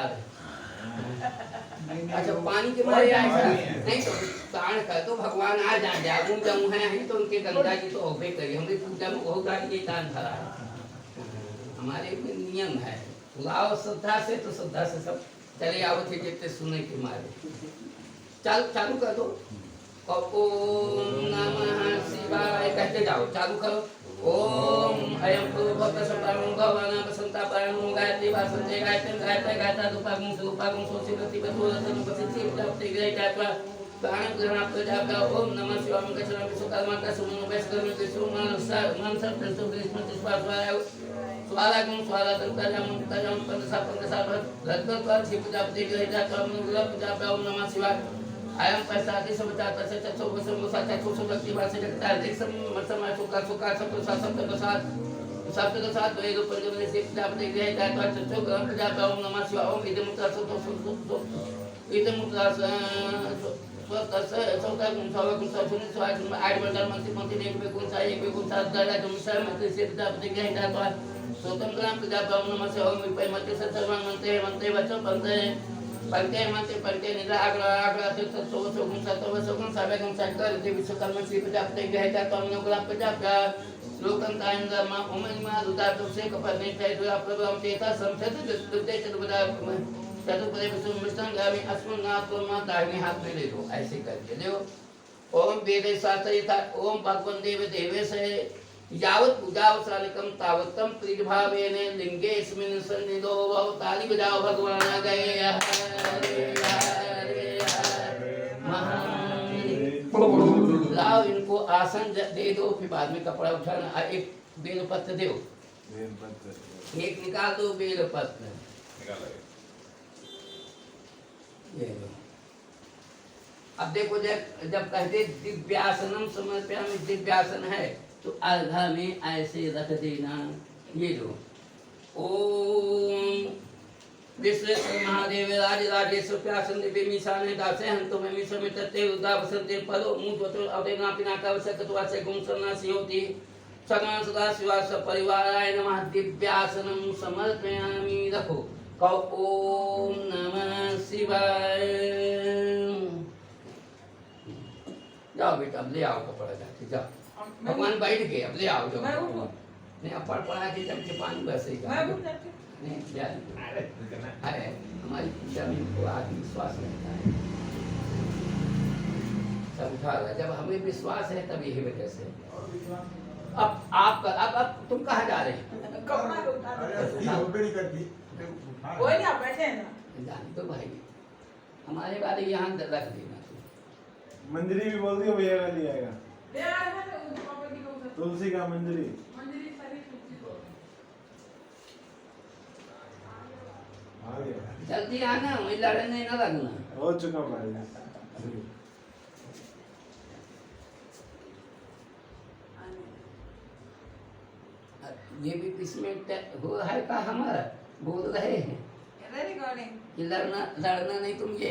अच्छा पानी के मारे नहीं तो ताण कर तो भगवान आ जा जाऊं जाऊं है तो उनके गंगा जी तो होबे करी हमरे पूजा में बहुत गाड़ी ये दान धरा हमारे नियम है लाओ श्रद्धा से तो श्रद्धा से सब चले आओ थे जितने सुने के मारे चालू कर दो ओम नमः शिवाय कहते जाओ चालू करो ओम अयं पूर्वभक्त सप्ताहं भवाना बसंता पारणं गायत्री वासंते गायत्रं गायता दुपागुं सुपागुं सोसिवति बतुरतं बसिति प्राप्ते ग्रहित्वा प्राणं ग्रहणात् प्रजाभ्या ओम नमः शिवाय गच्छामि विश्वकर्मा का सुमनो वैष्कर्म विश्वमान मनसं प्रसो ग्रीष्मति स्वास्वाय स्वालागुं स्वालादंताजं तजं पंदसा रत्नत्वां शिवजापति ग्रहित्वा मंगल प्रजाभ्या ओम नमः शिवाय आयम प्रसादि समचाता से चक्षु वसुसा चक्षु सुभक्ति वासे जगता दिक्सम मत्समय सुखा सुखा सब प्रसाद शब्द के साथ वेद पंचम से प्रजापति ग्रह जाता चक्षु ग्रहण प्रजापति ओम नमः शिवाय ओम इदमुत्रा सो इदमुत्रा स्वतः सौता गुण सवा गुण सुनि स्वाय आठ मंडल मंत्री मंत्री एक गुण सा दादा तुम सर मंत्री से प्रजापति ग्रह जाता स्वतंत्रं प्रजापतिं नमस्ते ओम विपै मते सर्वं मंत्रे मंत्रे वचो पंते पंते मंत्रे पंते निद्रा आग्रा आग्रा सो सोगुं सतो सोगुं सावेगं शंकर देवी विश्वकर्मा श्री प्रजापति गहता तमनो गुलाब प्रजापति लोकं तायंगा मा ओमैमा रुदा तुसे कपने तय दुरा प्रभुं चेता संसद दुते चतुर्बदा चतुर्पदे विष्णु मिष्टान गामी अस्मन् नाथ मा दाहिने हाथ में ले दो ऐसे करके देखो ओम वेदे शास्त्रे ओम भगवन् देव देवेश यावत् पूजावसानिकं तावत्तं प्रीतिभावेन लिंगेऽस्मिन् सन्निधो भव ताली बजाओ भगवान गए हरे हरे लाओ इनको आसन दे दो फिर बाद में कपड़ा उठाना एक बेलपत्र दो एक निकाल दो बेलपत्र ये लो अब देखो जब कहते दिव्यासनम समर्पयामि दिव्यासन है तो अर्धा में ऐसे रख देना ये लो ओम विश्व महादेव राज राजेश्वर प्यासन दिव्य मिशाने दासे हंतो में मिश्र में तत्ते उदा वसंते परो मुंह दोतो अवदेना पिना का वसत तो वासे गुण सरना सियोति सगन सदा शिवास परिवाराय नमः दिव्यासनम समर्पयामि रखो कहो ओम नमः शिवाय जाओ बेटा अब ले आओ कपड़ा जाके जाओ भगवान बैठ गए अब ले आओ जाओ नहीं अब पढ़ा के जब के पानी बसेगा नहीं है हमारी पूजा में को आत्मविश्वास रहता है सब उठा रहा जब हमें विश्वास है तब यही वजह से अब आप अब तुम कहाँ जा रहे हैं जान तो भाई हमारे वाले यहाँ रख देना मंजरी भी बोल दियो भैया का ले आएगा तुलसी का मंजरी आ गया जल्दी आना वही लड़ने न लगना हो चुका भाई ये भी इसमें हो है का हमारा बोल रहे हैं कि लड़ना नहीं तुम ये